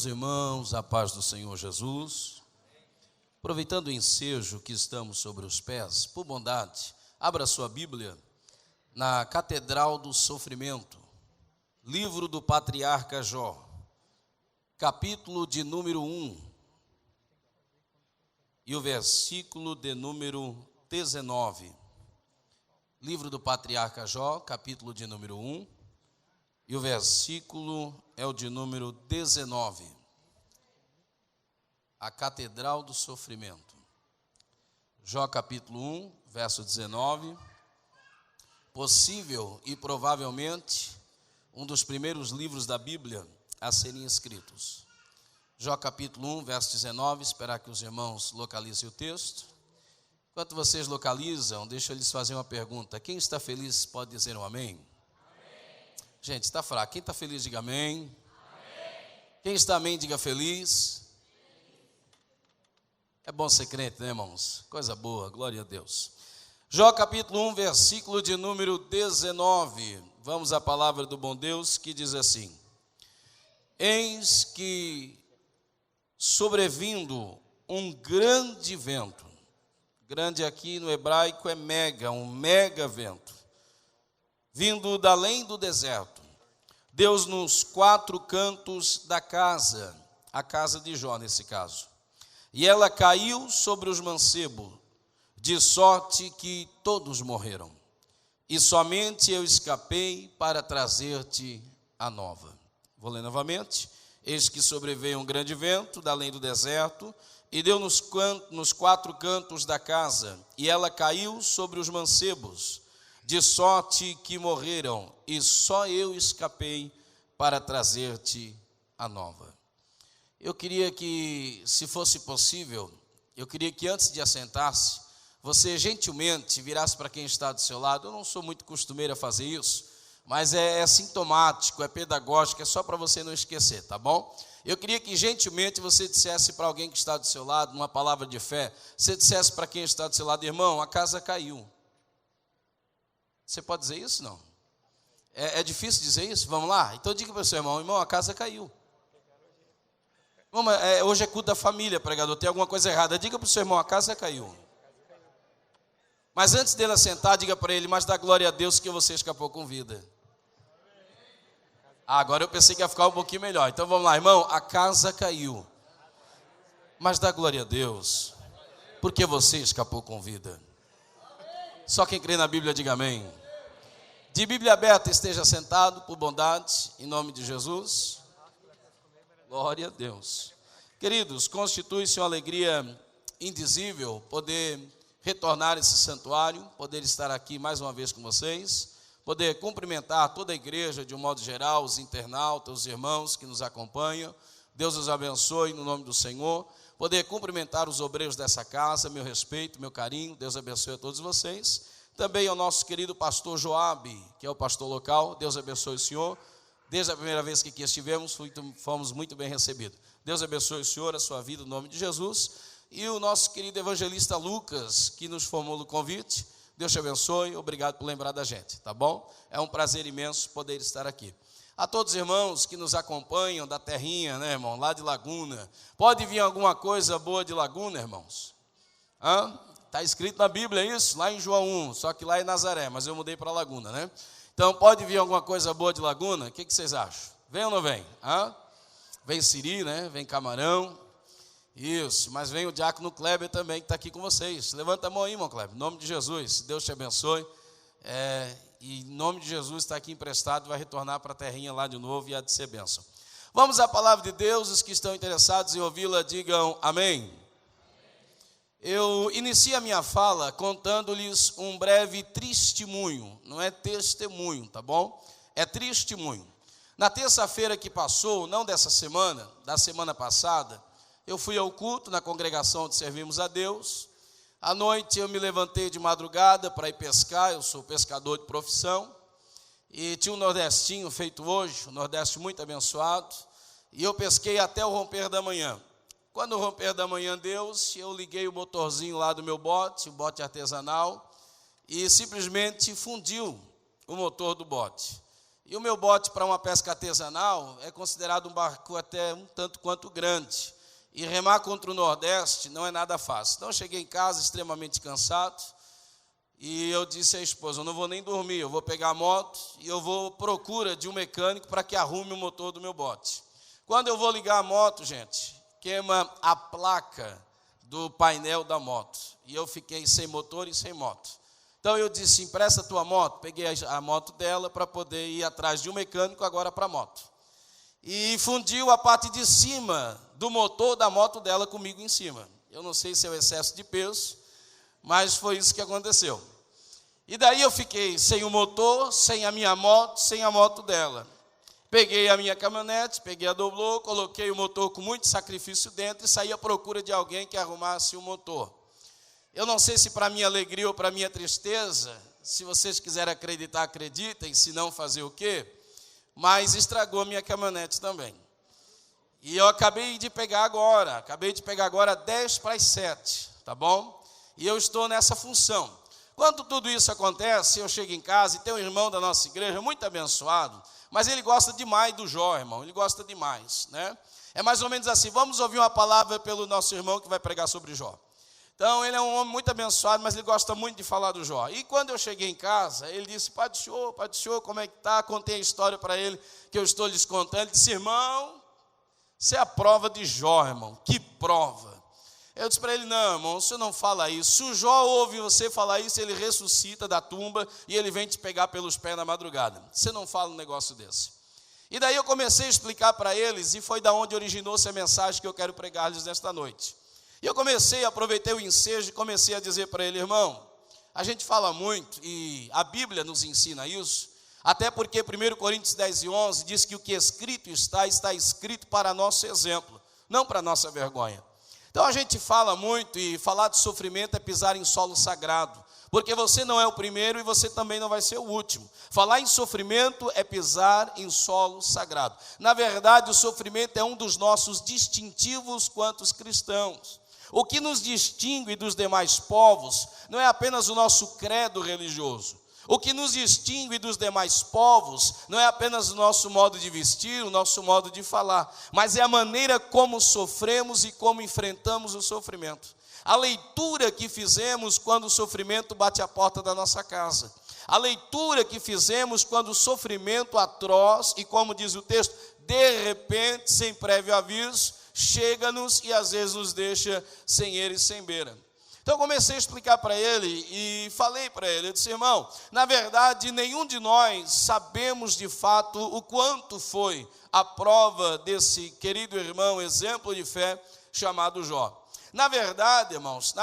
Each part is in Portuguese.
Meus irmãos, a paz do Senhor Jesus. Aproveitando o ensejo que estamos sobre os pés, por bondade, abra sua Bíblia na Catedral do Sofrimento, livro do patriarca Jó, capítulo de número 1 e o versículo de número 19. Livro do patriarca Jó, capítulo de número 1 e o versículo é o de número 19. A Catedral do Sofrimento. Jó capítulo 1, verso 19. Possível e provavelmente um dos primeiros livros da Bíblia a serem escritos. Jó capítulo 1, verso 19. Esperar que os irmãos localizem o texto. Enquanto vocês localizam, deixa eu lhes fazer uma pergunta. Quem está feliz pode dizer um amém? Gente, está fraco. Quem está feliz, diga amém. Amém. Quem está amém, diga feliz. É bom ser crente, né, irmãos? Coisa boa, glória a Deus. Jó capítulo 1, versículo de número 19. Vamos à palavra do bom Deus que diz assim: Eis que sobrevindo um grande vento, grande aqui no hebraico é mega, um mega vento, vindo da além do deserto, Deus nos quatro cantos da casa, a casa de Jó nesse caso, e ela caiu sobre os mancebos, de sorte que todos morreram, e somente eu escapei para trazer-te a nova. Vou ler novamente. Eis que sobreveio um grande vento da além do deserto, e deu nos quatro cantos da casa, e ela caiu sobre os mancebos, de sorte que morreram, e só eu escapei para trazer-te a nova. Eu queria que, se fosse possível, eu queria que antes de assentar-se, você gentilmente virasse para quem está do seu lado. Eu não sou muito costumeiro a fazer isso, mas é sintomático, é pedagógico, é só para você não esquecer, tá bom? Eu queria que gentilmente você dissesse para alguém que está do seu lado, numa palavra de fé, você dissesse para quem está do seu lado: irmão, a casa caiu. Você pode dizer isso, não? É difícil dizer isso? Vamos lá? Então diga para o seu irmão: irmão, a casa caiu. Hoje é culto da família, pregador, tem alguma coisa errada. Diga para o seu irmão: a casa caiu. Mas antes dele assentar, diga para ele: mas dá glória a Deus que você escapou com vida. Agora eu pensei que ia ficar um pouquinho melhor. Então vamos lá, irmão, a casa caiu, mas dá glória a Deus, porque você escapou com vida. Só quem crê na Bíblia, diga amém. De Bíblia aberta, esteja sentado, por bondade, em nome de Jesus. Glória a Deus. Queridos, constitui-se uma alegria indizível poder retornar a esse santuário, poder estar aqui mais uma vez com vocês, poder cumprimentar toda a igreja de um modo geral, os internautas, os irmãos que nos acompanham. Deus os abençoe no nome do Senhor. Poder cumprimentar os obreiros dessa casa, meu respeito, meu carinho, Deus abençoe a todos vocês. Também ao nosso querido pastor Joabe, que é o pastor local, Deus abençoe o senhor. Desde a primeira vez que aqui estivemos, fomos muito bem recebidos. Deus abençoe o senhor, a sua vida, no nome de Jesus. E o nosso querido evangelista Lucas, que nos formou o convite, Deus te abençoe, obrigado por lembrar da gente, tá bom? É um prazer imenso poder estar aqui. A todos os irmãos que nos acompanham da terrinha, né, irmão, lá de Laguna. Pode vir alguma coisa boa de Laguna, irmãos? Está escrito na Bíblia isso, lá em João 1, só que lá é Nazaré, mas eu mudei para Laguna, né? Então, pode vir alguma coisa boa de Laguna? O que vocês acham? Vem ou não vem? Vem siri, né? Vem camarão. Isso, mas vem o diácono Kleber também, que está aqui com vocês. Levanta a mão aí, irmão Kleber, em nome de Jesus. Deus te abençoe. E em nome de Jesus está aqui emprestado, vai retornar para a terrinha lá de novo e há de ser bênção. Vamos à palavra de Deus. Os que estão interessados em ouvi-la, digam amém. Eu inicio a minha fala contando-lhes um breve testemunho. Não é testemunho, tá bom? É testemunho. Na terça-feira que passou, não dessa semana, da semana passada, eu fui ao culto na congregação onde servimos a Deus. À noite eu me levantei de madrugada para ir pescar, eu sou pescador de profissão, e tinha um nordestinho feito hoje, um nordeste muito abençoado, e eu pesquei até o romper da manhã. Quando o romper da manhã deu, eu liguei o motorzinho lá do meu bote, o bote artesanal, e simplesmente fundiu o motor do bote. E o meu bote para uma pesca artesanal é considerado um barco até um tanto quanto grande. E remar contra o Nordeste não é nada fácil. Então eu cheguei em casa extremamente cansado e eu disse à esposa, eu não vou nem dormir, eu vou pegar a moto e eu vou à procura de um mecânico para que arrume o motor do meu bote. Quando eu vou ligar a moto, gente, queima a placa do painel da moto. E eu fiquei sem motor e sem moto. Então eu disse, empresta a tua moto. Peguei a moto dela para poder ir atrás de um mecânico agora para a moto. E fundiu a parte de cima do motor da moto dela comigo em cima. Eu não sei se é o excesso de peso, mas foi isso que aconteceu. E daí eu fiquei sem o motor, sem a minha moto, sem a moto dela. Peguei a minha caminhonete, peguei a doblô, coloquei o motor com muito sacrifício dentro e saí à procura de alguém que arrumasse o motor. Eu não sei se para minha alegria ou para minha tristeza, se vocês quiserem acreditar, acreditem, se não fazer o quê? Mas estragou a minha caminhonete também. E eu acabei de pegar agora 7:10, tá bom? E eu estou nessa função. Quando tudo isso acontece, eu chego em casa e tem um irmão da nossa igreja muito abençoado, mas ele gosta demais do Jó, irmão, ele gosta demais, né? É mais ou menos assim, vamos ouvir uma palavra pelo nosso irmão que vai pregar sobre Jó. Então, ele é um homem muito abençoado, mas ele gosta muito de falar do Jó. E quando eu cheguei em casa, ele disse, Pai do Senhor, como é que está? Contei a história para ele, que eu estou lhes contando. Ele disse, irmão, isso é a prova de Jó, irmão, que prova. Eu disse para ele, não, irmão, o senhor não fala isso. Se o Jó ouve você falar isso, ele ressuscita da tumba e ele vem te pegar pelos pés na madrugada. Você não fala um negócio desse. E daí eu comecei a explicar para eles, e foi da onde originou-se a mensagem que eu quero pregar-lhes nesta noite. E eu aproveitei o ensejo e comecei a dizer para ele, irmão, a gente fala muito, e a Bíblia nos ensina isso, até porque 1 Coríntios 10:11 diz que o que escrito está escrito para nosso exemplo, não para nossa vergonha. Então a gente fala muito, e falar de sofrimento é pisar em solo sagrado, porque você não é o primeiro e você também não vai ser o último. Falar em sofrimento é pisar em solo sagrado. Na verdade, o sofrimento é um dos nossos distintivos quanto cristãos. O que nos distingue dos demais povos não é apenas o nosso credo religioso. O que nos distingue dos demais povos não é apenas o nosso modo de vestir, o nosso modo de falar, mas é a maneira como sofremos e como enfrentamos o sofrimento. A leitura que fizemos quando o sofrimento bate a porta da nossa casa. A leitura que fizemos quando o sofrimento atroz, e como diz o texto, de repente, sem prévio aviso, chega-nos e às vezes nos deixa sem ele e sem beira. Então eu comecei a explicar para ele e falei para ele, eu disse, irmão, na verdade nenhum de nós sabemos de fato o quanto foi a prova desse querido irmão, exemplo de fé, chamado Jó. Na verdade, irmãos,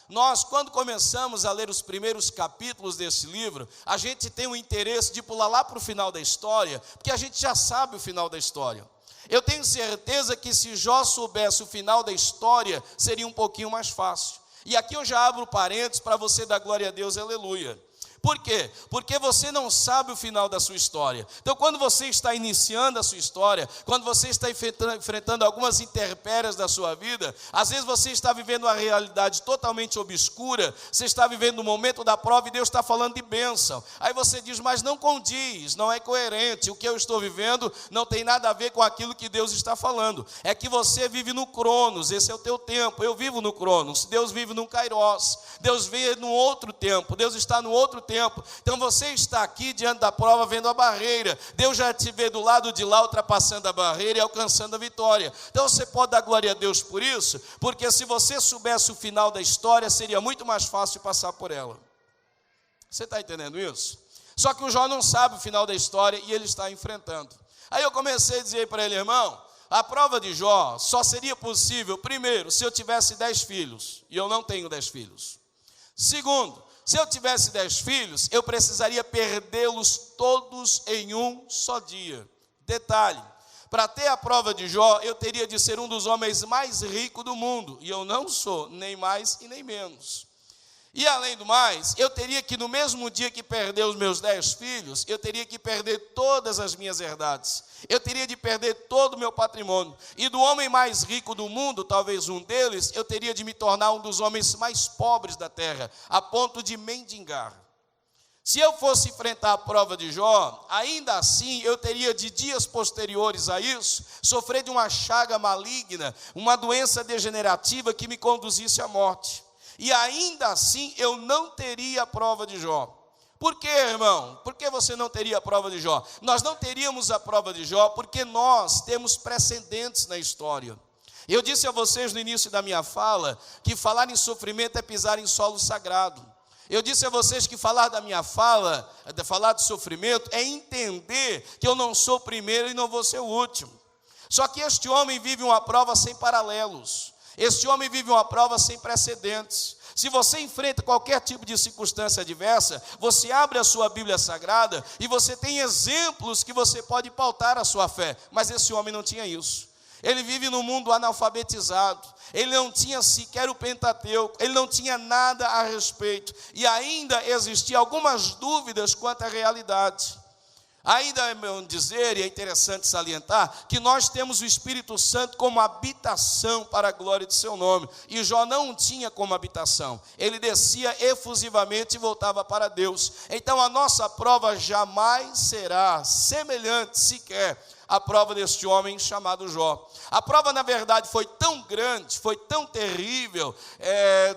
nós quando começamos a ler os primeiros capítulos desse livro, a gente tem o interesse de pular lá para o final da história, porque a gente já sabe o final da história. Eu tenho certeza que se Jó soubesse o final da história, seria um pouquinho mais fácil. E aqui eu já abro parênteses para você dar glória a Deus, aleluia. Por quê? Porque você não sabe o final da sua história. Então, quando você está iniciando a sua história, quando você está enfrentando algumas intempéries da sua vida, às vezes você está vivendo uma realidade totalmente obscura, você está vivendo um momento da prova e Deus está falando de bênção. Aí você diz, mas não condiz, não é coerente, o que eu estou vivendo não tem nada a ver com aquilo que Deus está falando. É que você vive no Cronos, esse é o teu tempo, eu vivo no Cronos, Deus vive no Kairos, Deus vive no outro tempo, Deus está no outro tempo. Então você está aqui diante da prova vendo a barreira, Deus já te vê do lado de lá ultrapassando a barreira e alcançando a vitória. Então você pode dar glória a Deus por isso, porque se você soubesse o final da história, seria muito mais fácil passar por ela. Você está entendendo isso? Só que o Jó não sabe o final da história e ele está enfrentando. Aí eu comecei a dizer para ele, irmão, a prova de Jó só seria possível, primeiro, se eu tivesse 10 filhos, e eu não tenho 10 filhos. Segundo, se eu tivesse 10 filhos, eu precisaria perdê-los todos em um só dia. Detalhe, para ter a prova de Jó, eu teria de ser um dos homens mais ricos do mundo, e eu não sou, nem mais e nem menos. E além do mais, eu teria que no mesmo dia que perder os meus 10 filhos, eu teria que perder todas as minhas herdades. Eu teria de perder todo o meu patrimônio. E do homem mais rico do mundo, talvez um deles, eu teria de me tornar um dos homens mais pobres da terra, a ponto de mendigar. Se eu fosse enfrentar a prova de Jó, ainda assim eu teria de dias posteriores a isso, sofrer de uma chaga maligna, uma doença degenerativa que me conduzisse à morte. E ainda assim eu não teria a prova de Jó. Por quê, irmão? Por que você não teria a prova de Jó? Nós não teríamos a prova de Jó porque nós temos precedentes na história. Eu disse a vocês no início da minha fala que falar em sofrimento é pisar em solo sagrado. Eu disse a vocês que falar da minha fala, falar de sofrimento, é entender que eu não sou o primeiro e não vou ser o último. Só que este homem vive uma prova sem paralelos. Este homem vive uma prova sem precedentes. Se você enfrenta qualquer tipo de circunstância adversa, você abre a sua Bíblia Sagrada e você tem exemplos que você pode pautar a sua fé. Mas esse homem não tinha isso. Ele vive num mundo analfabetizado, ele não tinha sequer o Pentateuco, ele não tinha nada a respeito, e ainda existiam algumas dúvidas quanto à realidade. Ainda é bom dizer, e é interessante salientar, que nós temos o Espírito Santo como habitação para a glória de seu nome, e Jó não tinha como habitação, ele descia efusivamente e voltava para Deus. Então a nossa prova jamais será semelhante sequer a prova deste homem chamado Jó. A prova, na verdade, foi tão grande, foi tão terrível,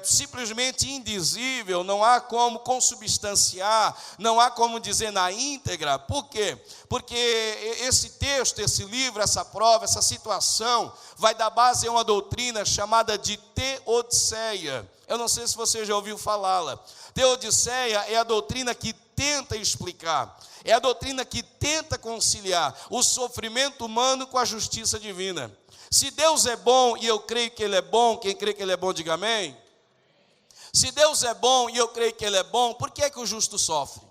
simplesmente indizível, não há como consubstanciar, não há como dizer na íntegra. Por quê? Porque esse texto, esse livro, essa prova, essa situação, vai dar base a uma doutrina chamada de teodiceia. Eu não sei se você já ouviu falá-la. Teodiceia é a doutrina que tenta explicar, é a doutrina que tenta conciliar o sofrimento humano com a justiça divina. Se Deus é bom e eu creio que Ele é bom, quem crê que Ele é bom, diga amém. Se Deus é bom e eu creio que Ele é bom, por que é que o justo sofre?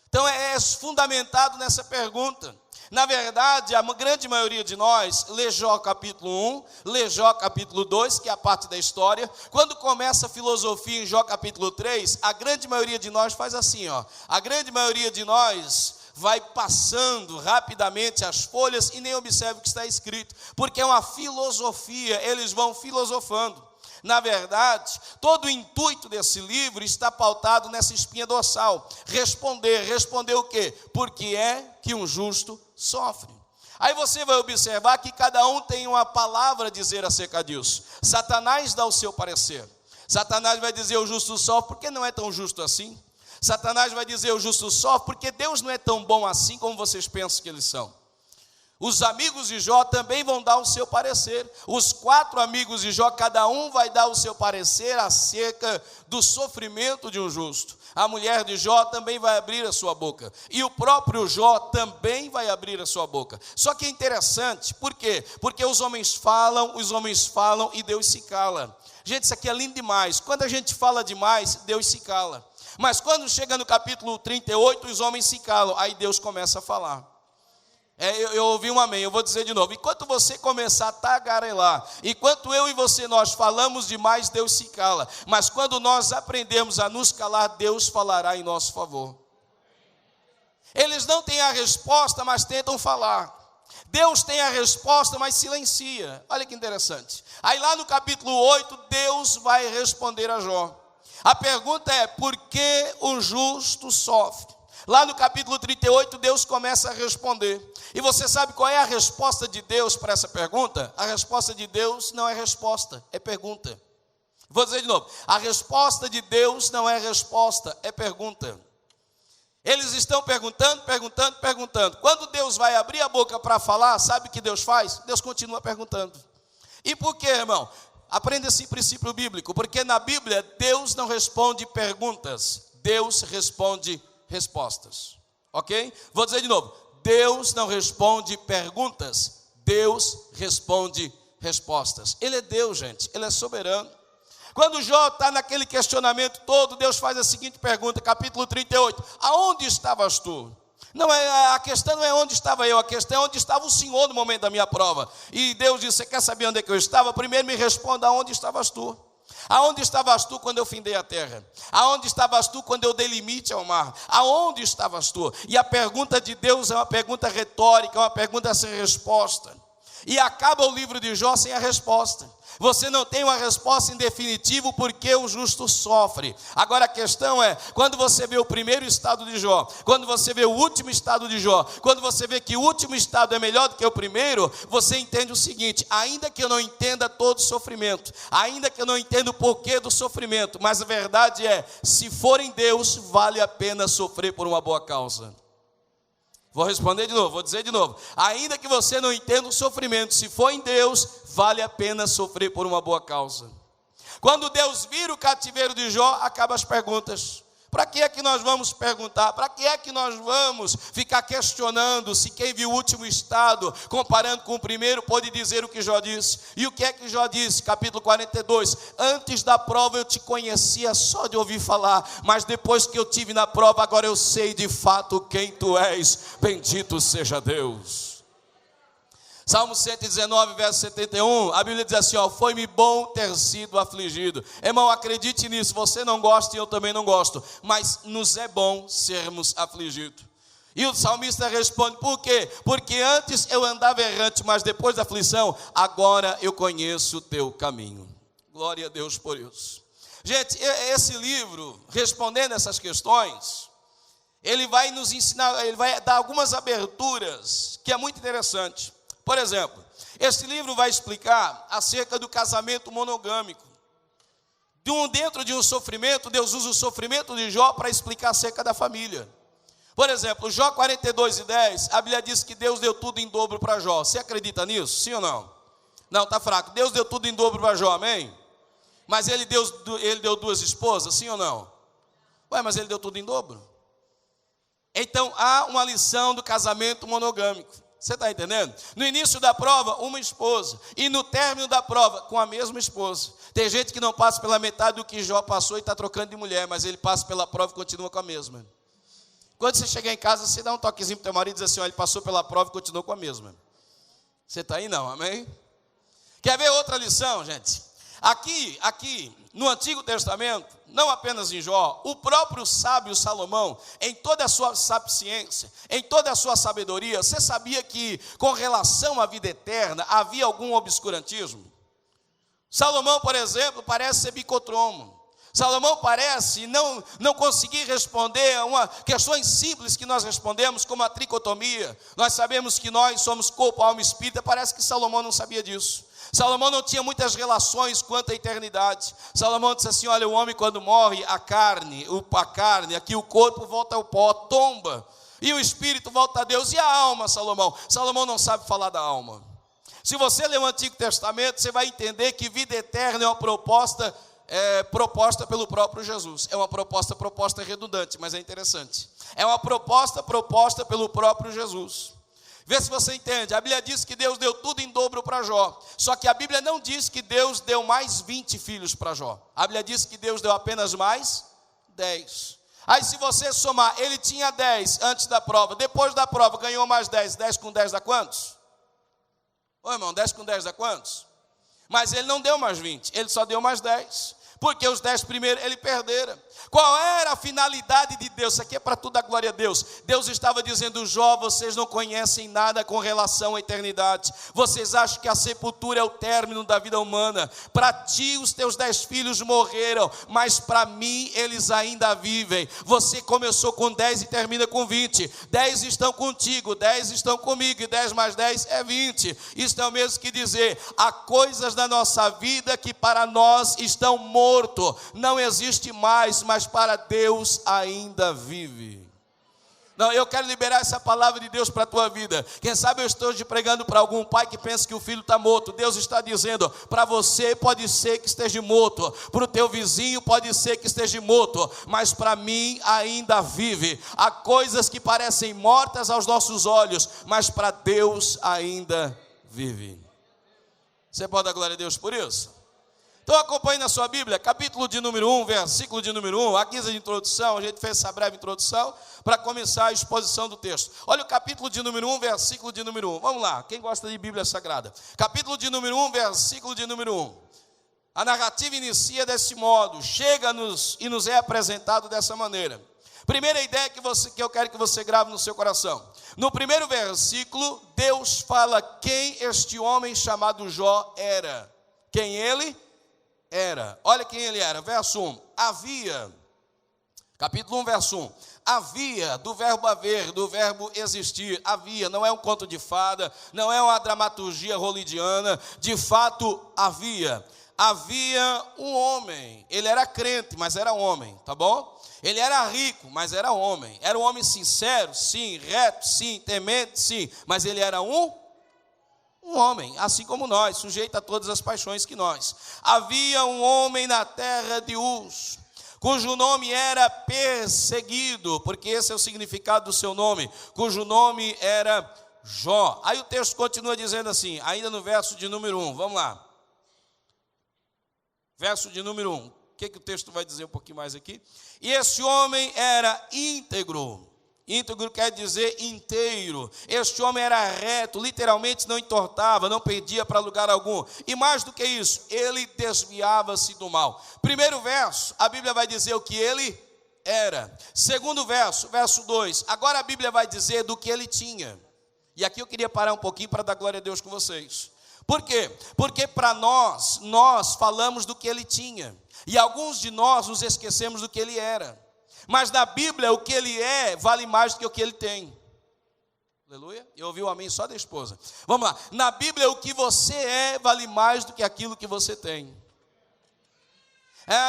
Então é fundamentado nessa pergunta. Na verdade, a grande maioria de nós lê Jó capítulo 1, lê Jó capítulo 2, que é a parte da história. Quando começa a filosofia em Jó capítulo 3, a grande maioria de nós faz assim, ó. A grande maioria de nós vai passando rapidamente as folhas e nem observa o que está escrito, porque é uma filosofia, eles vão filosofando. Na verdade, todo o intuito desse livro está pautado nessa espinha dorsal. Responder o quê? Porque é que um justo sofre. Aí você vai observar que cada um tem uma palavra a dizer acerca disso. Satanás dá o seu parecer. Satanás vai dizer o justo sofre porque não é tão justo assim. Satanás vai dizer o justo sofre porque Deus não é tão bom assim como vocês pensam que eles são. Os amigos de Jó também vão dar o seu parecer. Os 4 amigos de Jó, cada um vai dar o seu parecer acerca do sofrimento de um justo. A mulher de Jó também vai abrir a sua boca. E o próprio Jó também vai abrir a sua boca. Só que é interessante, por quê? Porque os homens falam e Deus se cala. Gente, isso aqui é lindo demais. Quando a gente fala demais, Deus se cala. Mas quando chega no capítulo 38, os homens se calam. Aí Deus começa a falar. Eu ouvi um amém, eu vou dizer de novo. Enquanto você começar a tagarelar, enquanto eu e você nós falamos demais, Deus se cala. Mas quando nós aprendemos a nos calar, Deus falará em nosso favor. Eles não têm a resposta, mas tentam falar. Deus tem a resposta, mas silencia. Olha que interessante. Aí lá no capítulo 8, Deus vai responder a Jó. A pergunta é, por que o justo sofre? Lá no capítulo 38, Deus começa a responder. E você sabe qual é a resposta de Deus para essa pergunta? A resposta de Deus não é resposta, é pergunta. Vou dizer de novo. A resposta de Deus não é resposta, é pergunta. Eles estão perguntando. Quando Deus vai abrir a boca para falar, sabe o que Deus faz? Deus continua perguntando. E por quê, irmão? Aprenda esse princípio bíblico. Porque na Bíblia, Deus não responde perguntas. Deus responde respostas, ok? Vou dizer de novo, Deus não responde perguntas, Deus responde respostas. Ele é Deus, gente, Ele é soberano. Quando Jó está naquele questionamento todo, Deus faz a seguinte pergunta, capítulo 38, aonde estavas tu? A questão não é onde estava eu, a questão é onde estava o Senhor no momento da minha prova. E Deus disse, você quer saber onde é que eu estava? Primeiro me responda, aonde estavas tu? Aonde estavas tu quando eu findei a terra? Aonde estavas tu quando eu dei limite ao mar? Aonde estavas tu? E a pergunta de Deus é uma pergunta retórica, é uma pergunta sem resposta. E acaba o livro de Jó sem a resposta. Você não tem uma resposta em definitivo porque o justo sofre. Agora a questão é, quando você vê o primeiro estado de Jó, quando você vê o último estado de Jó, quando você vê que o último estado é melhor do que o primeiro, você entende o seguinte: ainda que eu não entenda todo o sofrimento, ainda que eu não entenda o porquê do sofrimento, mas a verdade é, se for em Deus, vale a pena sofrer por uma boa causa. Vou responder de novo, vou dizer de novo. Ainda que você não entenda o sofrimento, se for em Deus, vale a pena sofrer por uma boa causa. Quando Deus vira o cativeiro de Jó, acabam as perguntas. Para que é que nós vamos perguntar? Para que é que nós vamos ficar questionando se quem viu o último estado, comparando com o primeiro, pode dizer o que Jó disse? E o que é que Jó disse? Capítulo 42. Antes da prova eu te conhecia só de ouvir falar, mas depois que eu tive na prova, agora eu sei de fato quem tu és. Bendito seja Deus. Salmo 119, verso 71, a Bíblia diz assim, foi-me bom ter sido afligido. Irmão, acredite nisso, você não gosta e eu também não gosto, mas nos é bom sermos afligidos. E o salmista responde, por quê? Porque antes eu andava errante, mas depois da aflição, agora eu conheço o teu caminho. Glória a Deus por isso. Gente, esse livro, respondendo essas questões, ele vai nos ensinar, ele vai dar algumas aberturas, que é muito interessante. Por exemplo, este livro vai explicar acerca do casamento monogâmico. Dentro de um sofrimento, Deus usa o sofrimento de Jó para explicar acerca da família. Por exemplo, Jó 42:10, a Bíblia diz que Deus deu tudo em dobro para Jó. Você acredita nisso? Sim ou não? Não, está fraco. Deus deu tudo em dobro para Jó, amém? Mas ele deu duas esposas, sim ou não? Ué, mas ele deu tudo em dobro. Então, há uma lição do casamento monogâmico. Você está entendendo? No início da prova, uma esposa. E no término da prova, com a mesma esposa. Tem gente que não passa pela metade do que Jó passou e está trocando de mulher, mas ele passa pela prova e continua com a mesma. Quando você chegar em casa, você dá um toquezinho para o teu marido e diz assim, ele passou pela prova e continuou com a mesma. Você está aí não, amém? Quer ver outra lição, gente? Aqui, no Antigo Testamento, não apenas em Jó, o próprio sábio Salomão, em toda a sua sapiência, em toda a sua sabedoria, você sabia que com relação à vida eterna, havia algum obscurantismo? Salomão, por exemplo, parece ser bicotromo. Salomão parece não conseguir responder a questões simples que nós respondemos, como a tricotomia. Nós sabemos que nós somos corpo, alma e espírito, parece que Salomão não sabia disso. Salomão não tinha muitas relações quanto à eternidade. Salomão disse assim, olha, o homem quando morre, a carne, aqui o corpo volta ao pó, tomba. E o espírito volta a Deus. E a alma, Salomão? Salomão não sabe falar da alma. Se você ler o Antigo Testamento, você vai entender que vida eterna é uma proposta pelo próprio Jesus. É uma proposta redundante, mas é interessante. É uma proposta pelo próprio Jesus. Vê se você entende. A Bíblia diz que Deus deu tudo em dobro para Jó. Só que a Bíblia não diz que Deus deu mais 20 filhos para Jó. A Bíblia diz que Deus deu apenas mais 10. Aí se você somar, ele tinha 10 antes da prova. Depois da prova ganhou mais 10. 10 com 10 dá quantos? Ô irmão, 10 com 10 dá quantos? Mas ele não deu mais 20. Ele só deu mais 10. Porque os 10 primeiros ele perdera. Qual era a finalidade de Deus? Isso aqui é para tudo a glória a Deus. Deus estava dizendo, Jó, vocês não conhecem nada com relação à eternidade. Vocês acham que a sepultura é o término da vida humana. Para ti os teus 10 filhos morreram, mas para mim eles ainda vivem. Você começou com 10 e termina com 20. 10 estão contigo, 10 estão comigo, e 10 mais 10 é 20. Isso é o mesmo que dizer, há coisas da nossa vida que para nós estão mortas. Não existe mais, mas para Deus ainda vive. Não, eu quero liberar essa palavra de Deus para a tua vida. Quem sabe eu estou te pregando para algum pai que pensa que o filho está morto. Deus está dizendo, para você pode ser que esteja morto, para o teu vizinho pode ser que esteja morto, mas para mim ainda vive. Há coisas que parecem mortas aos nossos olhos, mas para Deus ainda vive. Você pode dar glória a Deus por isso? Então acompanhe na sua Bíblia, capítulo de número 1, versículo de número 1, aqui a introdução, a gente fez essa breve introdução para começar a exposição do texto. Olha o capítulo de número 1, versículo de número 1. Vamos lá, quem gosta de Bíblia Sagrada? Capítulo de número 1, versículo de número 1. A narrativa inicia desse modo, chega-nos e nos é apresentado dessa maneira. Primeira ideia que eu quero que você grave no seu coração. No primeiro versículo, Deus fala quem este homem chamado Jó era. Quem ele era. Olha quem ele era. Verso 1. Capítulo 1, verso 1. Havia, do verbo haver, do verbo existir, havia, não é um conto de fada, não é uma dramaturgia hollywoodiana, de fato havia um homem, ele era crente, mas era homem, tá bom? Ele era rico, mas era um homem sincero, sim, reto, sim, temente, sim, mas ele era um homem, assim como nós, sujeito a todas as paixões que nós. Havia um homem na terra de Uz, cujo nome era perseguido, porque esse é o significado do seu nome, cujo nome era Jó. Aí o texto continua dizendo assim, ainda no verso de número 1, vamos lá. Verso de número 1, o que o texto vai dizer um pouquinho mais aqui? E esse homem era íntegro. Íntegro quer dizer inteiro. Este homem era reto, literalmente não entortava, não perdia para lugar algum. E mais do que isso, ele desviava-se do mal. Primeiro verso, a Bíblia vai dizer o que ele era. Segundo verso, verso 2, agora a Bíblia vai dizer do que ele tinha. E aqui eu queria parar um pouquinho para dar glória a Deus com vocês. Por quê? Porque para nós falamos do que ele tinha. E alguns de nós nos esquecemos do que ele era. Mas na Bíblia, o que ele é vale mais do que o que ele tem. Aleluia. Eu ouvi o amém só da esposa. Vamos lá. Na Bíblia, o que você é vale mais do que aquilo que você tem.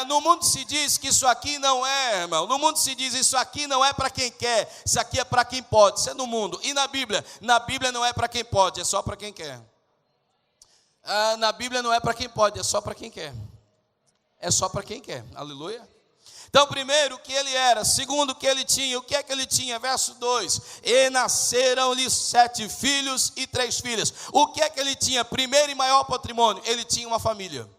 No mundo se diz que isso aqui não é, irmão. No mundo se diz isso aqui não é para quem quer. Isso aqui é para quem pode. Isso é no mundo. E na Bíblia? Na Bíblia não é para quem pode, é só para quem quer. Na Bíblia não é para quem pode, é só para quem quer. É só para quem quer. Aleluia. Então, primeiro, o que ele era. Segundo, o que ele tinha. O que é que ele tinha? Verso 2. E nasceram-lhe 7 filhos e 3 filhas. O que é que ele tinha? Primeiro e maior patrimônio. Ele tinha uma família.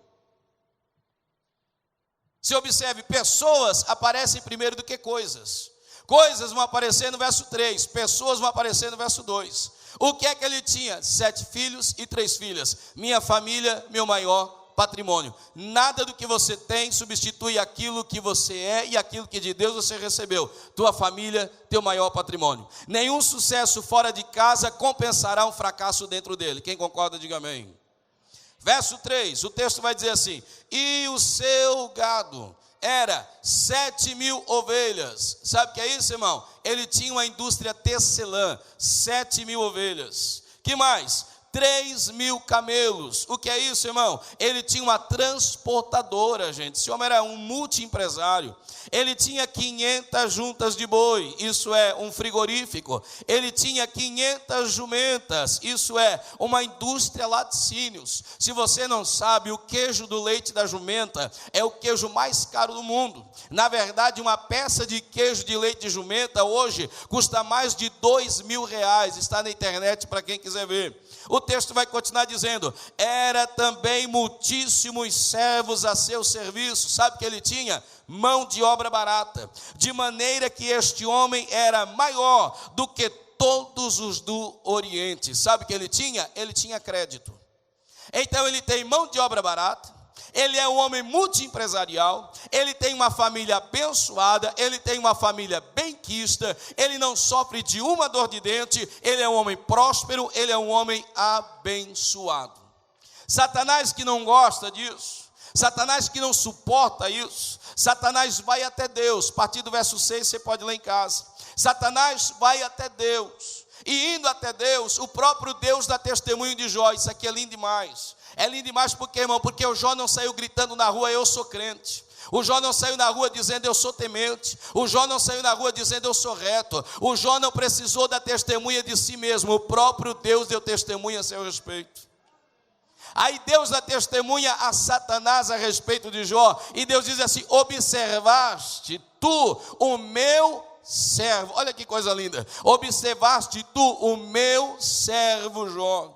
Se observe, pessoas aparecem primeiro do que coisas. Coisas vão aparecer no verso 3. Pessoas vão aparecer no verso 2. O que é que ele tinha? 7 filhos e 3 filhas. Minha família, meu maior patrimônio. Nada do que você tem substitui aquilo que você é e aquilo que de Deus você recebeu. Tua família, teu maior patrimônio. Nenhum sucesso fora de casa compensará um fracasso dentro dele. Quem concorda, diga amém. Verso 3, o texto vai dizer assim: e o seu gado era 7.000 ovelhas. Sabe o que é isso, irmão? Ele tinha uma indústria tecelã, 7.000 ovelhas. Que mais? 3.000 camelos. O que é isso, irmão? Ele tinha uma transportadora, gente. Esse homem era um multiempresário. Ele tinha 500 juntas de boi, isso é um frigorífico. Ele tinha 500 jumentas, isso é uma indústria laticínios. Se você não sabe, o queijo do leite da jumenta é o queijo mais caro do mundo. Na verdade, uma peça de queijo de leite de jumenta hoje custa mais de R$2.000. Está na internet para quem quiser ver. O texto vai continuar dizendo: era também muitíssimos servos a seu serviço. Sabe o que ele tinha? Mão de obra barata, de maneira que este homem era maior do que todos os do Oriente. Sabe o que ele tinha? Ele tinha crédito. Então ele tem mão de obra barata, ele é um homem multiempresarial, ele tem uma família abençoada, ele tem uma família benquista, ele não sofre de uma dor de dente, ele é um homem próspero, ele é um homem abençoado. Satanás que não gosta disso, Satanás que não suporta isso, Satanás vai até Deus. A partir do verso 6 você pode ler em casa. Satanás vai até Deus, e indo até Deus, o próprio Deus dá testemunho de Jó. Isso aqui é lindo demais. É lindo demais porque, irmão, porque o Jó não saiu gritando na rua: eu sou crente. O Jó não saiu na rua dizendo: eu sou temente. O Jó não saiu na rua dizendo: eu sou reto. O Jó não precisou da testemunha de si mesmo. O próprio Deus deu testemunha a seu respeito. Aí Deus dá testemunha a Satanás a respeito de Jó. E Deus diz assim: observaste tu o meu servo. Olha que coisa linda. Observaste tu o meu servo Jó.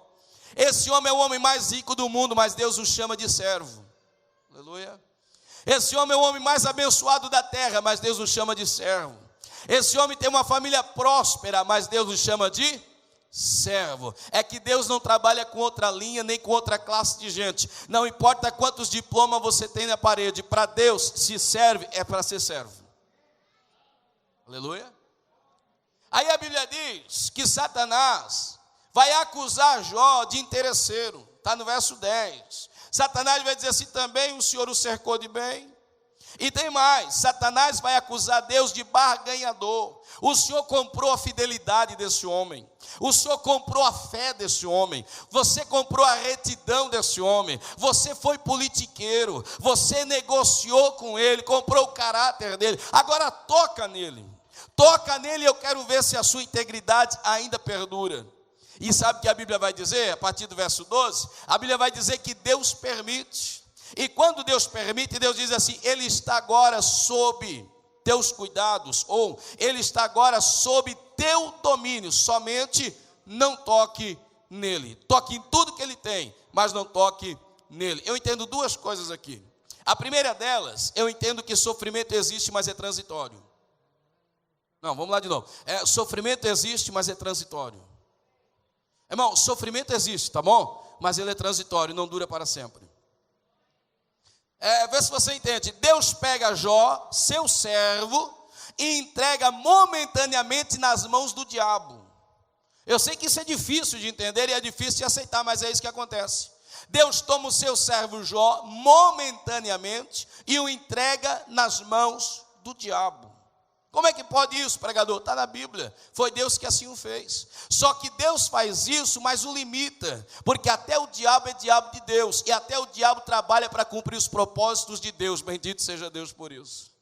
Esse homem é o homem mais rico do mundo, mas Deus o chama de servo. Aleluia. Esse homem é o homem mais abençoado da terra, mas Deus o chama de servo. Esse homem tem uma família próspera, mas Deus o chama de servo. É que Deus não trabalha com outra linha, nem com outra classe de gente. Não importa quantos diplomas você tem na parede, para Deus, se serve, é para ser servo. Aleluia. Aí a Bíblia diz que Satanás vai acusar Jó de interesseiro. Está no verso 10. Satanás vai dizer assim: também o Senhor o cercou de bem. E tem mais, Satanás vai acusar Deus de barganhador. O Senhor comprou a fidelidade desse homem. O Senhor comprou a fé desse homem. Você comprou a retidão desse homem. Você foi politiqueiro. Você negociou com ele, comprou o caráter dele. Agora toca nele. Toca nele, eu quero ver se a sua integridade ainda perdura. E sabe o que a Bíblia vai dizer? A partir do verso 12, a Bíblia vai dizer que Deus permite. E quando Deus permite, Deus diz assim: Ele está agora sob teus cuidados, ou Ele está agora sob teu domínio, somente não toque nele. Toque em tudo que Ele tem, mas não toque nele. Eu entendo duas coisas aqui. A primeira delas, eu entendo que sofrimento existe, mas é transitório. Não, vamos lá de novo. Sofrimento existe, mas é transitório. Irmão, sofrimento existe, tá bom? Mas ele é transitório, não dura para sempre. Vê se você entende. Deus pega Jó, seu servo, e entrega momentaneamente nas mãos do diabo. Eu sei que isso é difícil de entender e é difícil de aceitar, mas é isso que acontece. Deus toma o seu servo Jó momentaneamente e o entrega nas mãos do diabo. Como é que pode isso, pregador? Está na Bíblia. Foi Deus que assim o fez. Só que Deus faz isso, mas o limita. Porque até o diabo é diabo de Deus. E até o diabo trabalha para cumprir os propósitos de Deus. Bendito seja Deus por isso.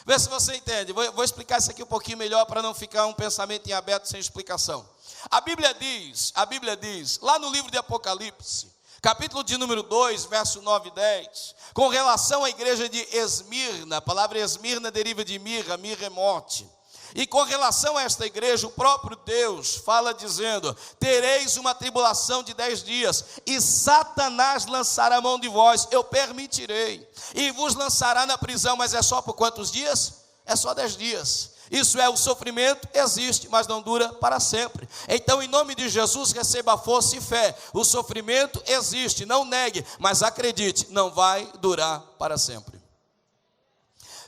Vê se você entende. Vou explicar isso aqui um pouquinho melhor para não ficar um pensamento em aberto sem explicação. A Bíblia diz, lá no livro de Apocalipse, capítulo de número 2, verso 9 e 10, com relação à igreja de Esmirna, a palavra Esmirna deriva de mirra, mirra é morte. E com relação a esta igreja, o próprio Deus fala dizendo: tereis uma tribulação de 10 dias, e Satanás lançará a mão de vós, eu permitirei, e vos lançará na prisão, mas é só por quantos dias? É só 10 dias. Isso é, o sofrimento existe, mas não dura para sempre. Então, em nome de Jesus, receba força e fé. O sofrimento existe, não negue, mas acredite, não vai durar para sempre.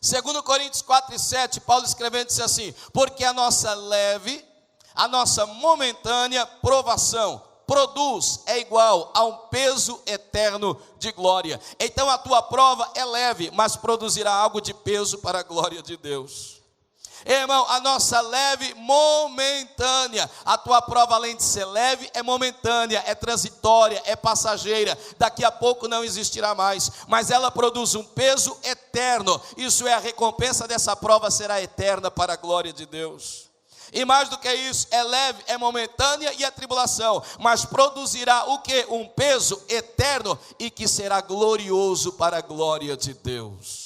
2 Coríntios 4 e 7, Paulo escrevendo disse assim: porque a nossa momentânea provação produz, é igual a um peso eterno de glória. Então a tua prova é leve, mas produzirá algo de peso para a glória de Deus. Irmão, a nossa leve momentânea, a tua prova além de ser leve, é momentânea, é transitória, é passageira, daqui a pouco não existirá mais, mas ela produz um peso eterno, isso é, a recompensa dessa prova será eterna para a glória de Deus. E mais do que isso, é leve, é momentânea e é tribulação, mas produzirá o quê? Um peso eterno e que será glorioso para a glória de Deus.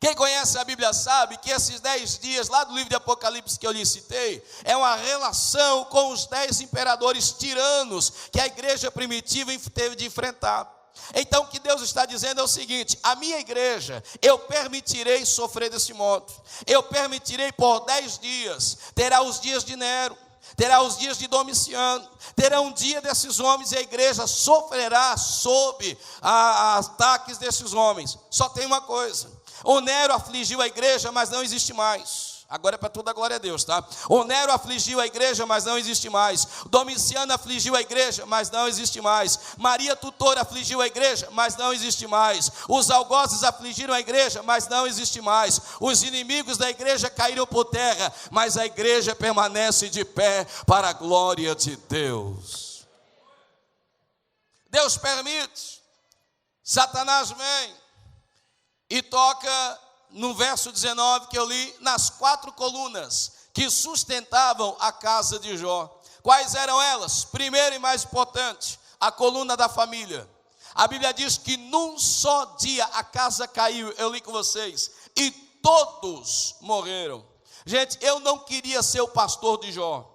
Quem conhece a Bíblia sabe que esses 10 dias, lá do livro de Apocalipse que eu lhe citei, é uma relação com os 10 imperadores tiranos que a igreja primitiva teve de enfrentar. Então o que Deus está dizendo é o seguinte: a minha igreja, eu permitirei sofrer desse modo. Eu permitirei por 10 dias, terá os dias de Nero, terá os dias de Domiciano, terá um dia desses homens e a igreja sofrerá sob ataques desses homens. Só tem uma coisa: o Nero afligiu a igreja, mas não existe mais. Agora é para toda a glória a Deus, tá? O Nero afligiu a igreja, mas não existe mais. Domiciano afligiu a igreja, mas não existe mais. Maria Tutora afligiu a igreja, mas não existe mais. Os algozes afligiram a igreja, mas não existe mais. Os inimigos da igreja caíram por terra, mas a igreja permanece de pé para a glória de Deus. Deus permite, Satanás vem e toca no verso 19 que eu li, nas 4 colunas que sustentavam a casa de Jó. Quais eram elas? Primeiro e mais importante, a coluna da família. A Bíblia diz que num só dia a casa caiu, eu li com vocês, e todos morreram. Gente, eu não queria ser o pastor de Jó.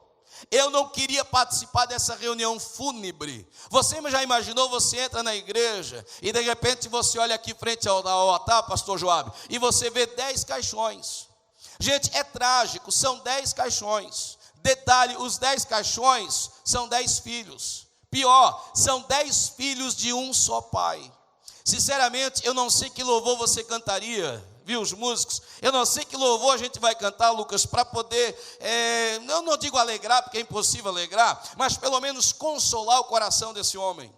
Eu não queria participar dessa reunião fúnebre. Você já imaginou, você entra na igreja e de repente você olha aqui frente ao altar, pastor Joab, e você vê 10 caixões. Gente, é trágico, são 10 caixões. Detalhe, os 10 caixões são 10 filhos. Pior, são 10 filhos de um só pai. Sinceramente, eu não sei que louvor você cantaria, viu, os músicos. Eu não sei que louvor a gente vai cantar, Lucas, para poder, eu não digo alegrar, porque é impossível alegrar, mas pelo menos consolar o coração desse homem.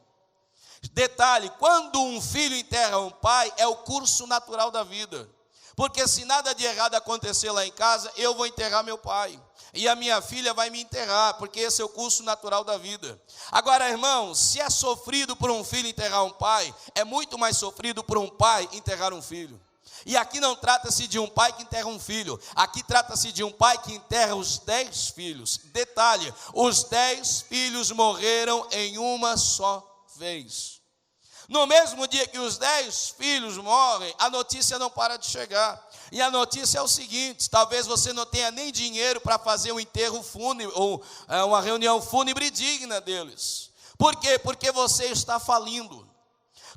Detalhe, quando um filho enterra um pai, é o curso natural da vida. Porque se nada de errado acontecer lá em casa, eu vou enterrar meu pai. E a minha filha vai me enterrar, porque esse é o curso natural da vida. Agora, irmão, se é sofrido por um filho enterrar um pai, é muito mais sofrido por um pai enterrar um filho. E aqui não trata-se de um pai que enterra um filho. Aqui trata-se de um pai que enterra os 10 filhos. Detalhe, os 10 filhos morreram em uma só vez. No mesmo dia que os 10 filhos morrem, a notícia não para de chegar. E a notícia é o seguinte: talvez você não tenha nem dinheiro para fazer um enterro fúnebre, ou uma reunião fúnebre digna deles. Por quê? Porque você está falindo.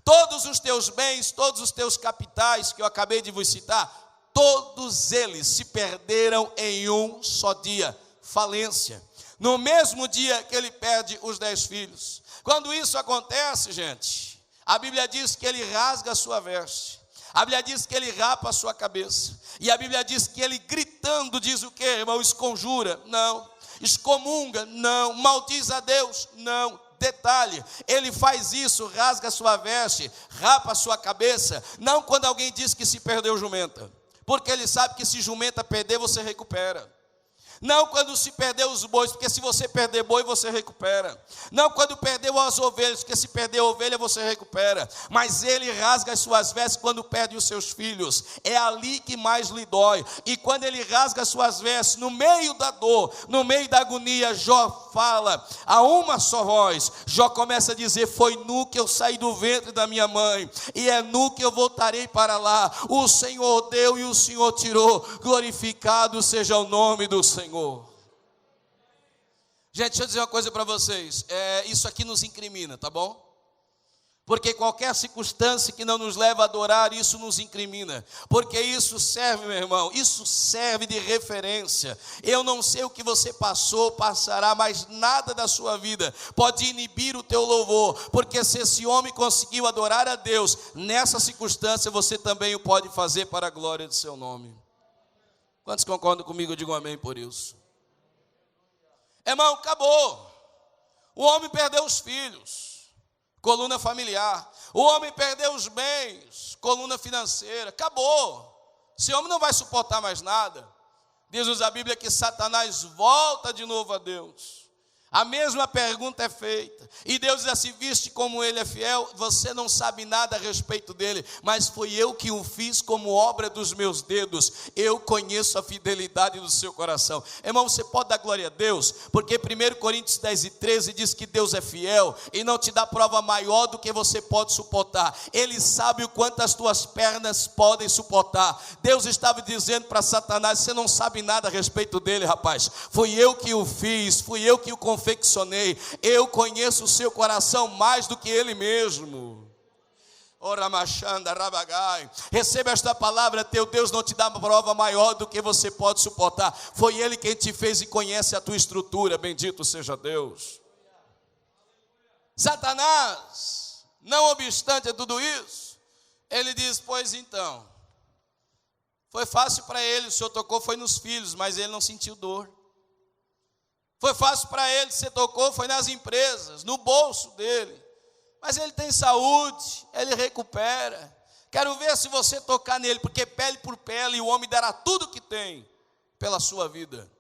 Todos os teus bens, todos os teus capitais que eu acabei de vos citar, todos eles se perderam em um só dia, falência. No mesmo dia que ele perde os 10 filhos. Quando isso acontece, gente, a Bíblia diz que ele rasga a sua veste. A Bíblia diz que ele rapa a sua cabeça. E a Bíblia diz que ele gritando diz o quê, irmão? Esconjura? Não. Excomunga? Não. Maldiz a Deus? Não. Detalhe, ele faz isso, rasga a sua veste, rapa a sua cabeça, não quando alguém diz que se perdeu jumenta, porque ele sabe que se jumenta perder, você recupera. Não quando se perdeu os bois, porque se você perder boi, você recupera. Não quando perdeu as ovelhas, porque se perder a ovelha, você recupera. Mas ele rasga as suas vestes quando perde os seus filhos. É ali que mais lhe dói. E quando ele rasga as suas vestes, no meio da dor, no meio da agonia, Jó fala a uma só voz. Jó começa a dizer: foi nu que eu saí do ventre da minha mãe, e é nu que eu voltarei para lá. O Senhor deu e o Senhor tirou. Glorificado seja o nome do Senhor. Gente, deixa eu dizer uma coisa para vocês. Isso aqui nos incrimina, tá bom? Porque qualquer circunstância que não nos leva a adorar, isso nos incrimina. Porque isso serve, meu irmão, isso serve de referência. Eu não sei o que você passou, passará, mas nada da sua vida pode inibir o teu louvor. Porque se esse homem conseguiu adorar a Deus, nessa circunstância você também o pode fazer para a glória do seu nome. Quantos concordam comigo? Eu digo amém por isso. Irmão, acabou. O homem perdeu os filhos, coluna familiar. O homem perdeu os bens, coluna financeira. Acabou. Esse homem não vai suportar mais nada. Diz-nos a Bíblia que Satanás volta de novo a Deus. A mesma pergunta é feita. E Deus diz assim: viste como ele é fiel? Você não sabe nada a respeito dele, mas foi eu que o fiz como obra dos meus dedos. Eu conheço a fidelidade do seu coração. Irmão, você pode dar glória a Deus, porque 1 Coríntios 10:13 diz que Deus é fiel e não te dá prova maior do que você pode suportar. Ele sabe o quanto as tuas pernas podem suportar. Deus estava dizendo para Satanás: você não sabe nada a respeito dele, rapaz. Fui eu que o fiz, fui eu que o confeccionei. Eu conheço o seu coração mais do que ele mesmo. Receba esta palavra: teu Deus não te dá prova maior do que você pode suportar. Foi ele quem te fez e conhece a tua estrutura. Bendito seja Deus. Satanás, não obstante tudo isso, ele diz: pois então, foi fácil para ele, o Senhor tocou foi nos filhos, mas ele não sentiu dor. Foi fácil para ele, você tocou, foi nas empresas, no bolso dele. Mas ele tem saúde, ele recupera. Quero ver se você tocar nele, porque pele por pele, o homem dará tudo que tem pela sua vida.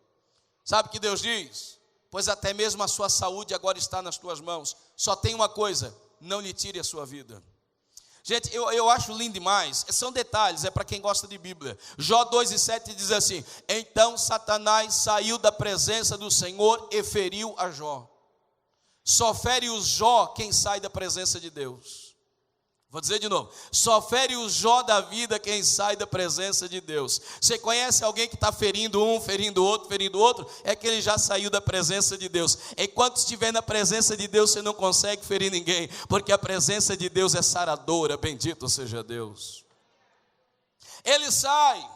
Sabe o que Deus diz? Pois até mesmo a sua saúde agora está nas tuas mãos. Só tem uma coisa: não lhe tire a sua vida. Gente, eu acho lindo demais. São detalhes, é para quem gosta de Bíblia. Jó 2:7 diz assim: então Satanás saiu da presença do Senhor e feriu a Jó. Só fere o Jó quem sai da presença de Deus. Vou dizer de novo: só fere o Jó da vida quem sai da presença de Deus. Você conhece alguém que está ferindo um, ferindo outro? É que ele já saiu da presença de Deus. Enquanto estiver na presença de Deus, você não consegue ferir ninguém, porque a presença de Deus é saradora. Bendito seja Deus. Ele sai,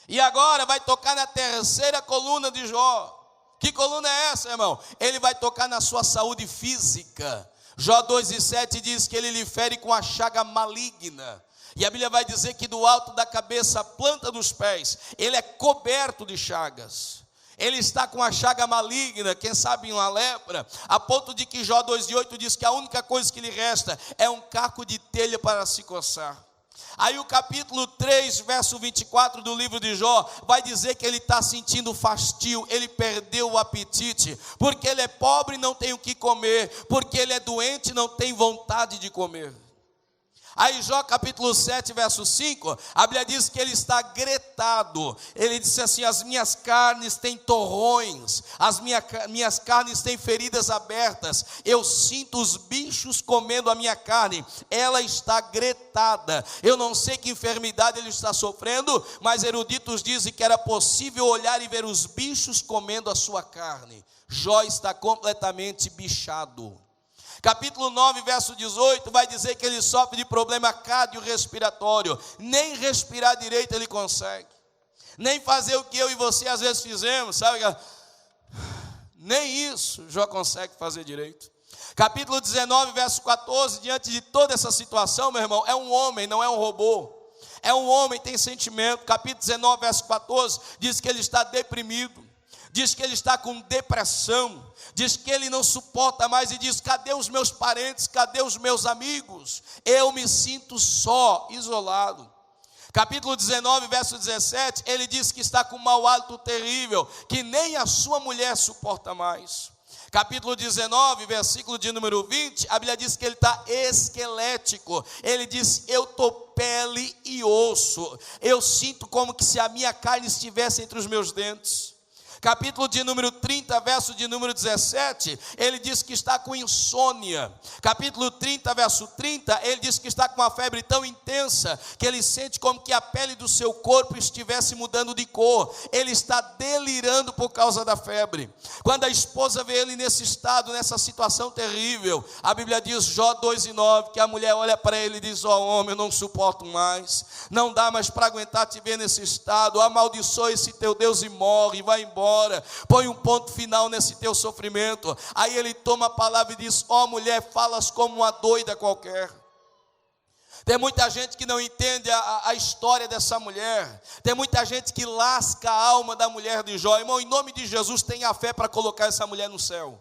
e agora vai tocar na terceira coluna de Jó. Que coluna é essa, irmão? Ele vai tocar na sua saúde física. Jó 2:7 diz que ele lhe fere com a chaga maligna. E a Bíblia vai dizer que do alto da cabeça à planta dos pés, ele é coberto de chagas. Ele está com a chaga maligna, quem sabe uma lepra, a ponto de que Jó 2:8 diz que a única coisa que lhe resta é um caco de telha para se coçar. Aí o capítulo 3, verso 24 do livro de Jó, vai dizer que ele está sentindo fastio, ele perdeu o apetite, porque ele é pobre e não tem o que comer, porque ele é doente e não tem vontade de comer. Aí Jó capítulo 7, verso 5, a Bíblia diz que ele está gretado. Ele disse assim: as minhas carnes têm torrões, as minhas carnes têm feridas abertas, eu sinto os bichos comendo a minha carne, ela está gretada. Eu não sei que enfermidade ele está sofrendo, mas eruditos dizem que era possível olhar e ver os bichos comendo a sua carne. Jó está completamente bichado. Capítulo 9, verso 18, vai dizer que ele sofre de problema cardiorrespiratório. Nem respirar direito ele consegue. Nem fazer o que eu e você às vezes fizemos, sabe? Nem isso Jó consegue fazer direito. Capítulo 19, verso 14, diante de toda essa situação, meu irmão, é um homem, não é um robô. É um homem, tem sentimento. Capítulo 19, verso 14, diz que ele está deprimido. Diz que ele está com depressão, diz que ele não suporta mais e diz: cadê os meus parentes, cadê os meus amigos? Eu me sinto só, isolado. Capítulo 19, verso 17, ele diz que está com um mau hálito terrível, que nem a sua mulher suporta mais. Capítulo 19, versículo de número 20, a Bíblia diz que ele está esquelético. Ele diz: eu estou pele e osso, eu sinto como que se a minha carne estivesse entre os meus dentes. Capítulo de número 30, verso de número 17, ele diz que está com insônia. Capítulo 30, verso 30, ele diz que está com uma febre tão intensa que ele sente como que a pele do seu corpo estivesse mudando de cor. Ele está delirando por causa da febre. Quando a esposa vê ele nesse estado, nessa situação terrível, a Bíblia diz, Jó 2:9, que a mulher olha para ele e diz: ó homem, eu não suporto mais, não dá mais para aguentar te ver nesse estado, amaldiçoa esse teu Deus e morre, vai embora. Põe um ponto final nesse teu sofrimento. Aí ele toma a palavra e diz: ó mulher, falas como uma doida qualquer. Tem muita gente que não entende a história dessa mulher. Tem muita gente que lasca a alma da mulher de Jó. Irmão, em nome de Jesus, tenha fé para colocar essa mulher no céu.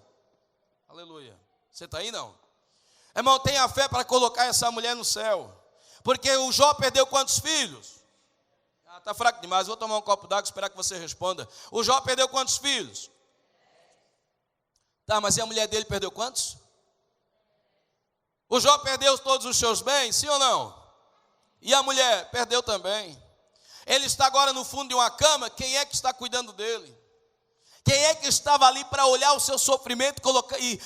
Aleluia. Você está aí não? Irmão, tenha fé para colocar essa mulher no céu. Porque o Jó perdeu quantos filhos? Está fraco demais, vou tomar um copo d'água e esperar que você responda. O Jó perdeu quantos filhos? Tá, mas e a mulher dele perdeu quantos? O Jó perdeu todos os seus bens, sim ou não? E a mulher perdeu também. Ele está agora no fundo de uma cama, quem é que está cuidando dele? Quem é que estava ali para olhar o seu sofrimento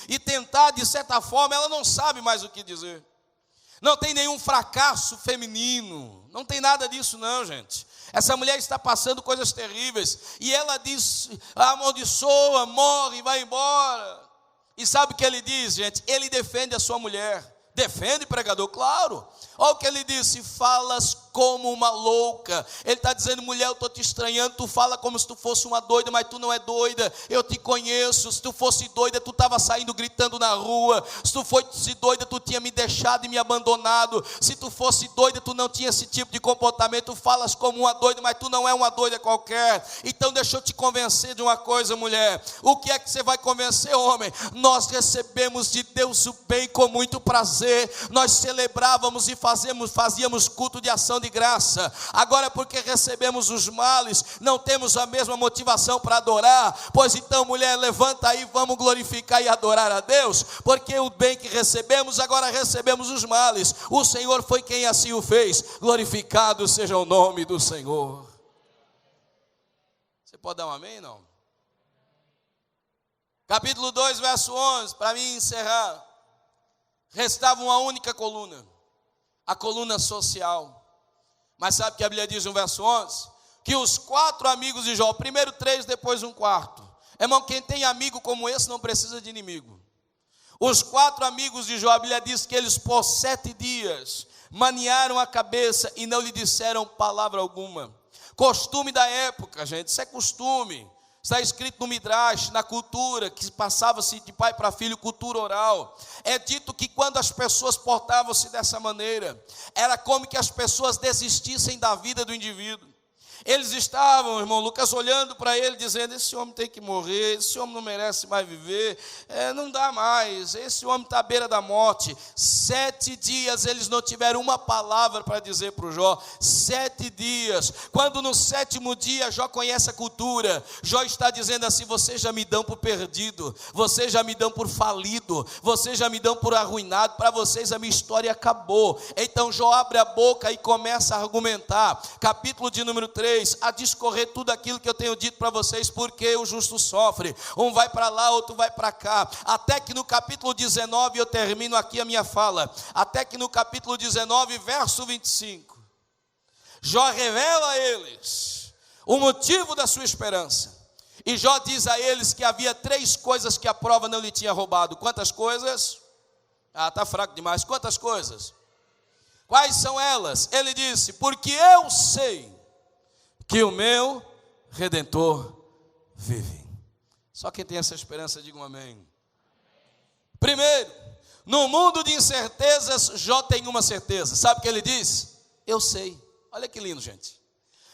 e tentar, de certa forma, ela não sabe mais o que dizer. Não tem nenhum fracasso feminino, não tem nada disso não, gente. Essa mulher está passando coisas terríveis, e ela diz: amaldiçoa, morre, vai embora. E sabe o que ele diz, gente? Ele defende a sua mulher. Defende, pregador? Claro. Olha o que ele disse: falas como uma louca. Ele está dizendo: mulher, eu estou te estranhando, tu fala como se tu fosse uma doida, mas tu não é doida, eu te conheço. Se tu fosse doida, tu estava saindo gritando na rua. Se tu fosse doida, tu tinha me deixado e me abandonado. Se tu fosse doida, tu não tinha esse tipo de comportamento. Tu falas como uma doida, mas tu não é uma doida qualquer. Então deixa eu te convencer de uma coisa, mulher. O que é que você vai convencer, homem? Nós recebemos de Deus o bem com muito prazer. Nós celebrávamos e fazíamos culto de ação de graça. Agora, porque recebemos os males, não temos a mesma motivação para adorar. Pois então, mulher, levanta aí, vamos glorificar e adorar a Deus, porque o bem que recebemos, agora recebemos os males. O Senhor foi quem assim o fez. Glorificado seja o nome do Senhor. Você pode dar um amém, não? Capítulo 2, verso 11, para mim encerrar. Restava uma única coluna, a coluna social. Mas sabe o que a Bíblia diz no verso 11? Que os 4 amigos de Jó, primeiro 3, depois um quarto. Irmão, quem tem amigo como esse não precisa de inimigo. Os 4 amigos de Jó, a Bíblia diz que eles por 7 dias maniaram a cabeça e não lhe disseram palavra alguma. Costume da época, gente, isso é costume. Está escrito no Midrash, na cultura, que passava-se de pai para filho, cultura oral. É dito que quando as pessoas portavam-se dessa maneira, era como que as pessoas desistissem da vida do indivíduo. Eles estavam, irmão Lucas, olhando para ele, dizendo: esse homem tem que morrer, esse homem não merece mais viver, não dá mais, esse homem está à beira da morte. 7 dias eles não tiveram uma palavra para dizer para o Jó. 7 dias, quando no 7º dia Jó conhece a cultura, Jó está dizendo assim: vocês já me dão por perdido, vocês já me dão por falido, vocês já me dão por arruinado, para vocês a minha história acabou. Então Jó abre a boca e começa a argumentar, capítulo de número 3, a discorrer tudo aquilo que eu tenho dito para vocês, porque o justo sofre, um vai para lá, outro vai para cá, até que no capítulo 19, eu termino aqui a minha fala, até que no capítulo 19, verso 25, Jó revela a eles o motivo da sua esperança, e Jó diz a eles que havia 3 coisas que a prova não lhe tinha roubado. Quantas coisas? Está fraco demais. Quantas coisas? Quais são elas? Ele disse: porque eu sei que o meu Redentor vive. Só quem tem essa esperança, diga um amém. Primeiro, no mundo de incertezas, Jó tem uma certeza. Sabe o que ele diz? Eu sei. Olha que lindo, gente.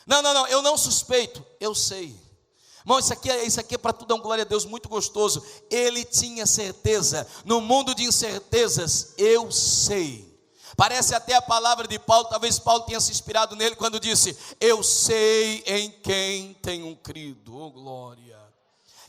Não, eu não suspeito, eu sei. Irmão, isso aqui é para tu dar um glória a Deus muito gostoso. Ele tinha certeza. No mundo de incertezas, eu sei. Parece até a palavra de Paulo, talvez Paulo tenha se inspirado nele quando disse: eu sei em quem tenho crido. Oh, glória.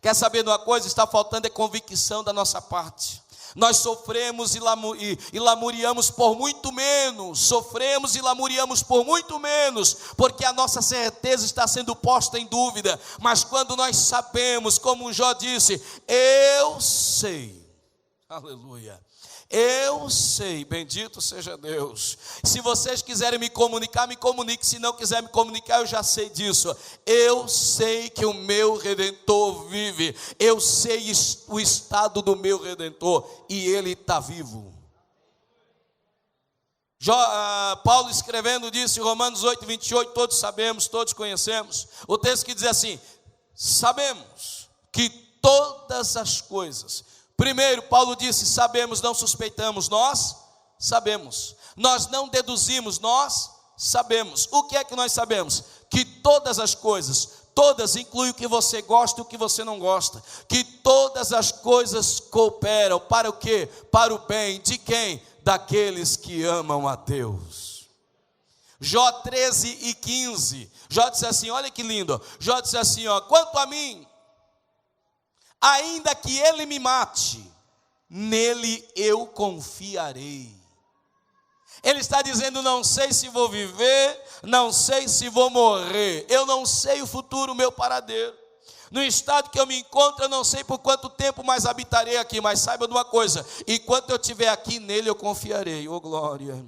Quer saber de uma coisa? Está faltando é convicção da nossa parte. Nós sofremos e lamuriamos por muito menos, sofremos e lamuriamos por muito menos, porque a nossa certeza está sendo posta em dúvida. Mas quando nós sabemos, como Jó disse: eu sei, aleluia, eu sei, bendito seja Deus. Se vocês quiserem me comunicar, me comunique. Se não quiser me comunicar, eu já sei disso. Eu sei que o meu Redentor vive. Eu sei o estado do meu Redentor, e Ele está vivo. Paulo escrevendo disse em Romanos 8, 28, todos sabemos, todos conhecemos. O texto que diz assim: sabemos que todas as coisas... Primeiro, Paulo disse: sabemos, não suspeitamos, nós sabemos. Nós não deduzimos, nós sabemos. O que é que nós sabemos? Que todas as coisas, todas, inclui o que você gosta e o que você não gosta, que todas as coisas cooperam para o quê? Para o bem de quem? Daqueles que amam a Deus. Jó 13 e 15, Jó disse assim, olha que lindo, Jó disse assim, quanto a mim, ainda que ele me mate, nele eu confiarei. Ele está dizendo: não sei se vou viver, não sei se vou morrer, eu não sei o futuro, o meu paradeiro. No estado que eu me encontro, eu não sei por quanto tempo mais habitarei aqui, mas saiba de uma coisa: enquanto eu estiver aqui, nele eu confiarei. Oh glória!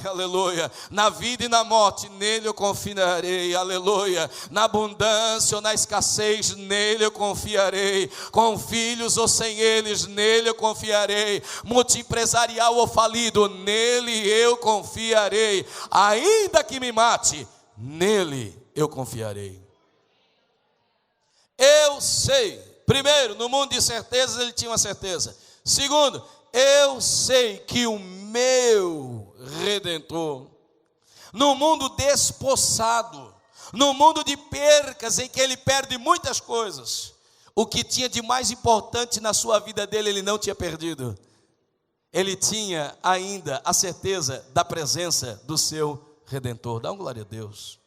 Aleluia. Na vida e na morte, nele eu confiarei, aleluia. Na abundância ou na escassez, nele eu confiarei. Com filhos ou sem eles, nele eu confiarei. Multiempresarial ou falido, nele eu confiarei. Ainda que me mate, nele eu confiarei. Eu sei. Primeiro, no mundo de certezas, ele tinha uma certeza. Segundo, eu sei que o meu Redentor, no mundo despossado, no mundo de percas, em que ele perde muitas coisas, o que tinha de mais importante na sua vida dele, ele não tinha perdido. Ele tinha ainda a certeza da presença do seu Redentor. Dá uma glória a Deus.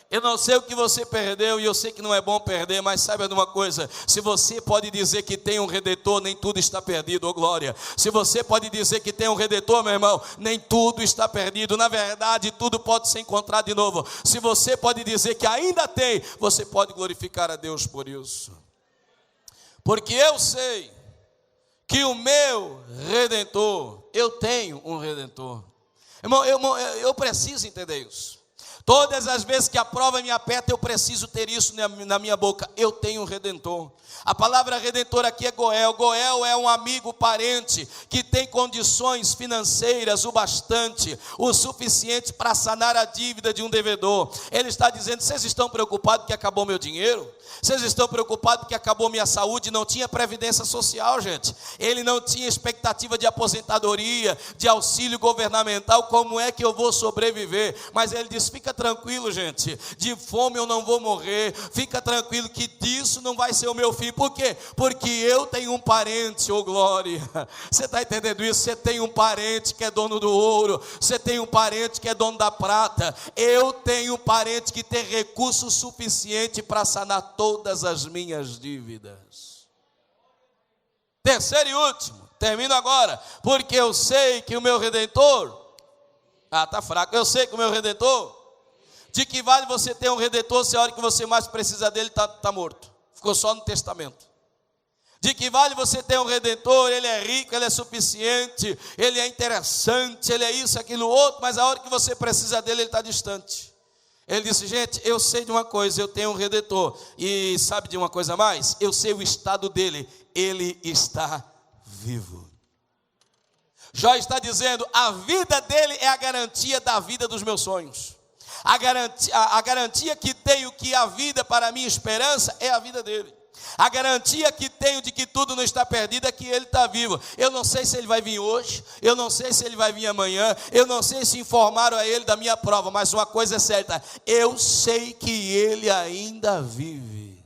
Eu não sei o que você perdeu, e eu sei que não é bom perder, mas saiba de uma coisa: se você pode dizer que tem um Redentor, nem tudo está perdido, oh glória. Se você pode dizer que tem um Redentor, meu irmão, nem tudo está perdido. Na verdade, tudo pode ser encontrado de novo. Se você pode dizer que ainda tem, você pode glorificar a Deus por isso. Porque eu sei que o meu Redentor, eu tenho um Redentor. Irmão, eu preciso entender isso. Todas as vezes que a prova me aperta, eu preciso ter isso na minha boca. Eu tenho um Redentor. A palavra Redentor aqui é Goel. Goel é um amigo, parente, que tem condições financeiras o bastante, o suficiente para sanar a dívida de um devedor. Ele está dizendo: vocês estão preocupados que acabou meu dinheiro? Vocês estão preocupados que acabou minha saúde? Não tinha previdência social, gente. Ele não tinha expectativa de aposentadoria, de auxílio governamental. Como é que eu vou sobreviver? Mas ele diz: fica tranquilo, gente, de fome eu não vou morrer. Fica tranquilo que disso não vai ser o meu fim. Por quê? Porque eu tenho um parente, ô glória. Você está entendendo isso? Você tem um parente que é dono do ouro. Você tem um parente que é dono da prata. Eu tenho um parente que tem recurso suficiente para sanar todas as minhas dívidas. Terceiro e último, termino agora. Porque eu sei que o meu Redentor... está fraco. Eu sei que o meu Redentor... De que vale você ter um Redentor se a hora que você mais precisa dele está morto? Ficou só no testamento. De que vale você ter um Redentor? Ele é rico, ele é suficiente, ele é interessante, ele é isso, aquilo, outro, mas a hora que você precisa dele, ele está distante. Ele disse: gente, eu sei de uma coisa, eu tenho um Redentor. E sabe de uma coisa a mais? Eu sei o estado dele, ele está vivo. Jó está dizendo: a vida dele é a garantia da vida dos meus sonhos. A garantia que tenho que a vida para a minha esperança é a vida dele. A garantia que tenho de que tudo não está perdido é que ele está vivo. Eu não sei se ele vai vir hoje, eu não sei se ele vai vir amanhã, eu não sei se informaram a ele da minha prova, mas uma coisa é certa: eu sei que ele ainda vive.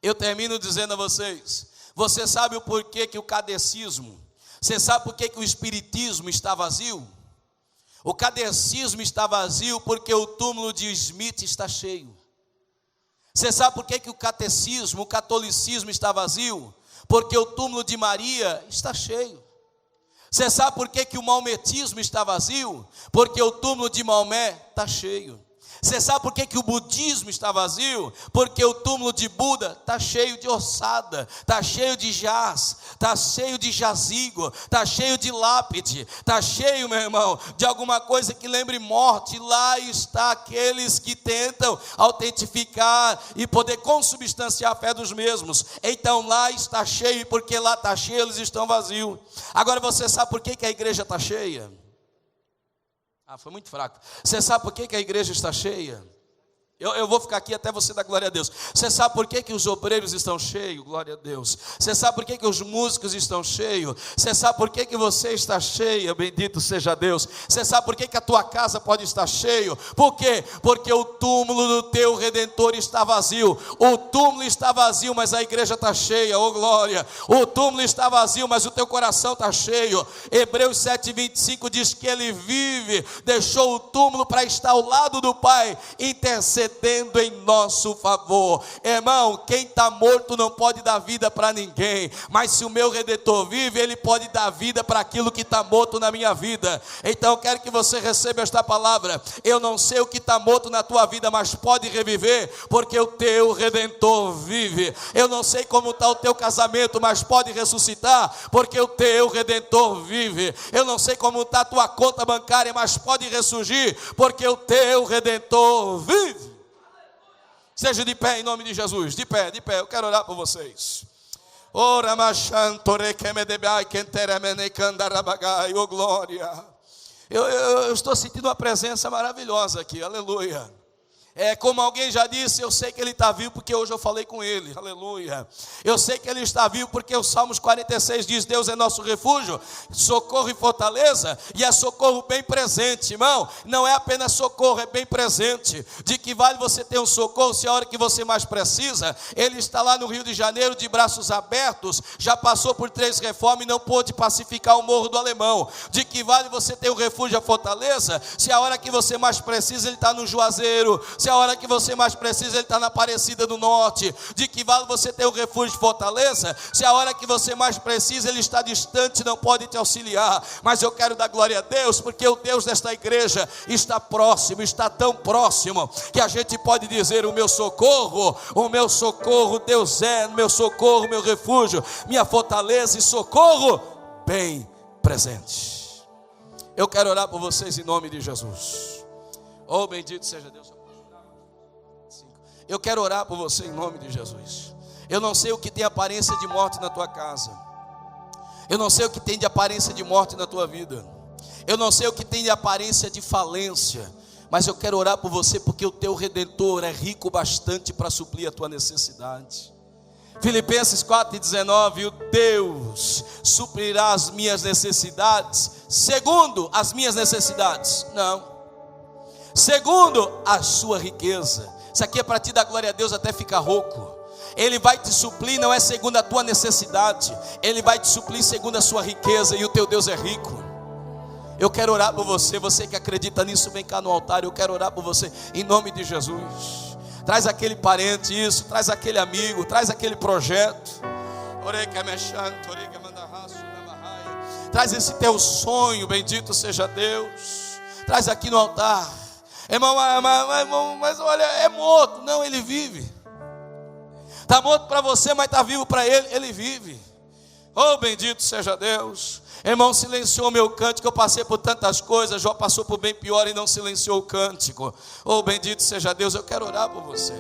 Eu termino dizendo a vocês: você sabe o porquê que o catecismo, você sabe por que o espiritismo está vazio? O catecismo está vazio porque o túmulo de Smith está cheio. Você sabe por que o catecismo, o catolicismo está vazio? Porque o túmulo de Maria está cheio. Você sabe por que o maometismo está vazio? Porque o túmulo de Maomé está cheio. Você sabe por que o budismo está vazio? Porque o túmulo de Buda está cheio de ossada, está cheio de jaz, está cheio de jazigo, está cheio de lápide, está cheio, meu irmão, de alguma coisa que lembre morte. Lá está aqueles que tentam autentificar e poder consubstanciar a fé dos mesmos. Então lá está cheio, e porque lá está cheio, eles estão vazios. Agora você sabe por que a igreja está cheia? Foi muito fraco. Você sabe por que a igreja está cheia? Eu vou ficar aqui até você dar glória a Deus. Você sabe por que os obreiros estão cheios? Glória a Deus. Você sabe por que os músicos estão cheios? Você sabe por que você está cheia? Bendito seja Deus. Você sabe por que a tua casa pode estar cheio? Por quê? Porque o túmulo do teu Redentor está vazio. O túmulo está vazio, mas a igreja está cheia. Oh glória. O túmulo está vazio, mas o teu coração está cheio. Hebreus 7:25 diz que ele vive, deixou o túmulo para estar ao lado do Pai, intercedendo em nosso favor. Irmão, quem está morto não pode dar vida para ninguém, mas se o meu Redentor vive, ele pode dar vida para aquilo que está morto na minha vida. Então eu quero que você receba esta palavra. Eu não sei o que está morto na tua vida, mas pode reviver, porque o teu Redentor vive. Eu não sei como está o teu casamento, mas pode ressuscitar, porque o teu Redentor vive. Eu não sei como está a tua conta bancária, mas pode ressurgir, porque o teu Redentor vive. Seja de pé em nome de Jesus, de pé, eu quero orar por vocês. Ora machantore que me debai kenteremene candarabagai, oh glória. Eu estou sentindo uma presença maravilhosa aqui, aleluia. Como alguém já disse, eu sei que ele está vivo porque hoje eu falei com ele, aleluia. Eu sei que ele está vivo porque o Salmos 46 diz: Deus é nosso refúgio, socorro e fortaleza, e é socorro bem presente, irmão. Não é apenas socorro, é bem presente. De que vale você ter um socorro se a hora que você mais precisa? Ele está lá no Rio de Janeiro de braços abertos, já passou por 3 reformas e não pôde pacificar o Morro do Alemão. De que vale você ter um refúgio, a fortaleza, se a hora que você mais precisa ele está no Juazeiro, se a hora que você mais precisa ele está na Aparecida do Norte? De que vale você ter um refúgio de fortaleza, se a hora que você mais precisa ele está distante e não pode te auxiliar? Mas eu quero dar glória a Deus, porque o Deus desta igreja está próximo, está tão próximo, que a gente pode dizer: o meu socorro, Deus é meu socorro, meu refúgio, minha fortaleza e socorro bem presente. Eu quero orar por vocês em nome de Jesus. Oh, bendito seja Deus. Eu quero orar por você em nome de Jesus. Eu não sei o que tem aparência de morte na tua casa. Eu não sei o que tem de aparência de morte na tua vida. Eu não sei o que tem de aparência de falência. Mas eu quero orar por você porque o teu Redentor é rico bastante para suprir a tua necessidade. Filipenses 4:19, o Deus suprirá as minhas necessidades, segundo as minhas necessidades. Não. Segundo a sua riqueza. Isso aqui é para te dar glória a Deus até ficar rouco. Ele vai te suprir, não é segundo a tua necessidade. Ele vai te suprir segundo a sua riqueza. E o teu Deus é rico. Eu quero orar por você. Você que acredita nisso, vem cá no altar. Eu quero orar por você em nome de Jesus. Traz aquele parente, isso. Traz aquele amigo, traz aquele projeto. Traz esse teu sonho, bendito seja Deus. Traz aqui no altar. Irmão, mas olha, é morto. Não, ele vive. Está morto para você, mas está vivo para ele. Ele vive. Oh, bendito seja Deus. Irmão, silenciou meu cântico. Eu passei por tantas coisas. Jó passou por bem pior e não silenciou o cântico. Oh, bendito seja Deus. Eu quero orar por você.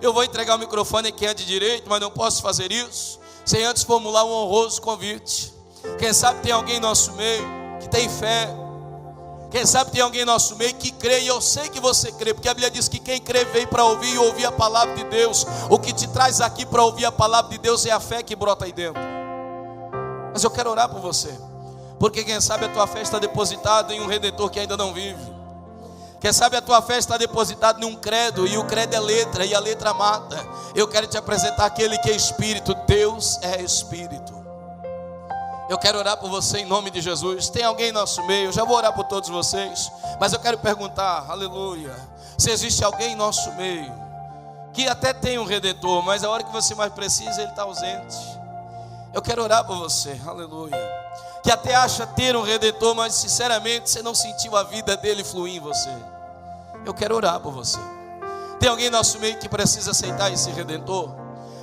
Eu vou entregar o microfone a quem é de direito, mas não posso fazer isso sem antes formular um honroso convite. Quem sabe tem alguém em nosso meio que tem fé. Quem sabe tem alguém em nosso meio que crê. E eu sei que você crê, porque a Bíblia diz que quem crê veio para ouvir e ouvir a palavra de Deus. O que te traz aqui para ouvir a palavra de Deus é a fé que brota aí dentro. Mas eu quero orar por você, porque quem sabe a tua fé está depositada em um Redentor que ainda não vive. Quem sabe a tua fé está depositada em um credo, e o credo é letra, e a letra mata. Eu quero te apresentar aquele que é Espírito. Deus é Espírito. Eu quero orar por você em nome de Jesus. Tem alguém em nosso meio? Eu já vou orar por todos vocês, mas eu quero perguntar, aleluia, se existe alguém em nosso meio que até tem um Redentor, mas a hora que você mais precisa ele está ausente. Eu quero orar por você, aleluia, que até acha ter um Redentor, mas sinceramente você não sentiu a vida dele fluir em você. Eu quero orar por você. Tem alguém em nosso meio que precisa aceitar esse Redentor?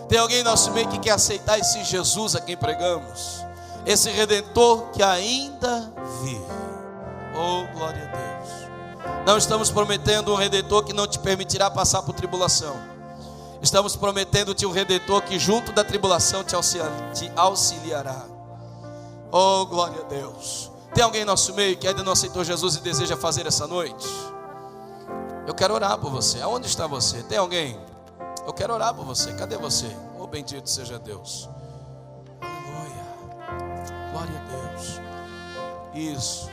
Tem alguém em nosso meio que quer aceitar esse Jesus a quem pregamos? Esse Redentor que ainda vive. Oh, glória a Deus. Não estamos prometendo um Redentor que não te permitirá passar por tribulação. Estamos prometendo-te um Redentor que junto da tribulação te auxiliará. Oh, glória a Deus. Tem alguém em nosso meio que ainda não aceitou Jesus e deseja fazer essa noite? Eu quero orar por você. Aonde está você? Tem alguém? Eu quero orar por você. Cadê você? Oh, bendito seja Deus. Glória a Deus. Isso.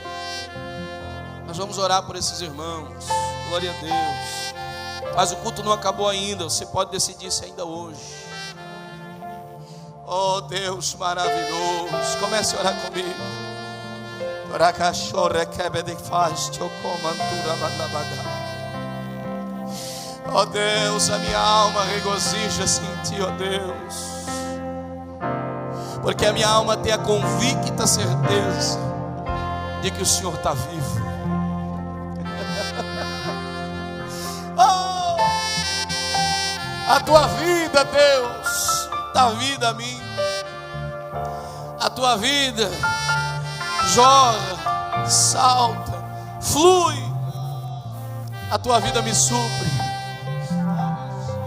Nós vamos orar por esses irmãos. Glória a Deus. Mas o culto não acabou ainda. Você pode decidir isso ainda hoje. Oh, Deus maravilhoso. Comece a orar comigo. Oh, Deus, a minha alma regozija-se em Ti, oh Deus. Porque a minha alma tem a convicta certeza de que o Senhor está vivo. Oh, a tua vida, Deus, dá vida a mim. A tua vida jorra, salta, flui. A tua vida me supre.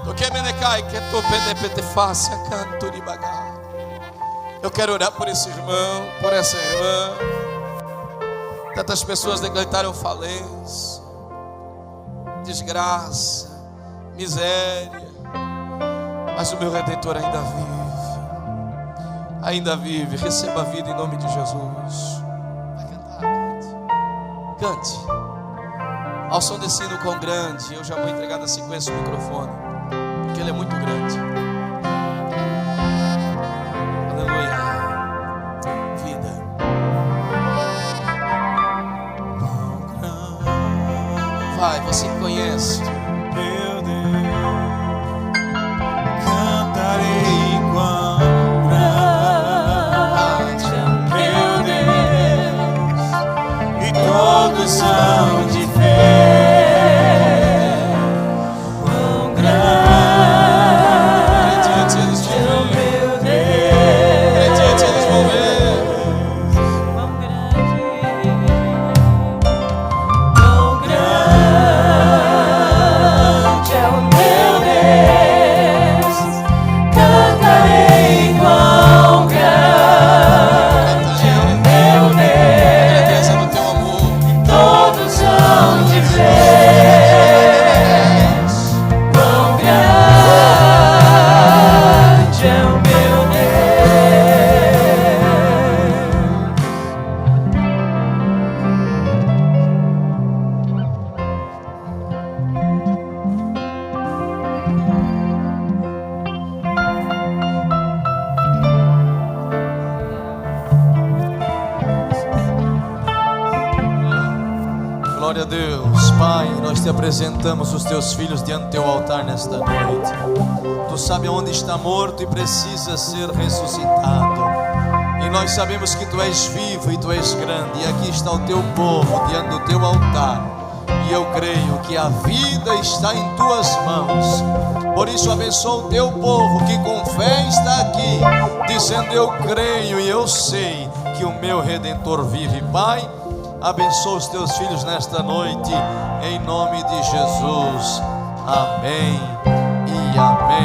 Toque menecai que tu pedepete face a canto de bagar. Eu quero orar por esse irmão, por essa irmã. Tantas pessoas decretaram falência, desgraça, miséria, mas o meu Redentor ainda vive. Ainda vive. Receba a vida em nome de Jesus. Vai cantar, cante. Cante. Ao som desse hino quão grande, eu já vou entregar na sequência o microfone, porque ele é muito grande. Vai, você que conhece. Meu Deus, cantarei quão grande é meu Deus, e todos são de fé. Quão grande é o meu Deus, Acredite, eles vão ver. quão grande. Glória a Deus. Pai, nós te apresentamos os teus filhos diante do teu altar nesta noite. Tu sabes onde está morto e precisa ser ressuscitado. E nós sabemos que tu és vivo e tu és grande. E aqui está o teu povo diante do teu altar. E eu creio que a vida está em tuas mãos. Por isso abençoa o teu povo que com fé está aqui, dizendo: eu creio e eu sei que o meu Redentor vive. Pai, abençoa os teus filhos nesta noite, em nome de Jesus. Amém e amém.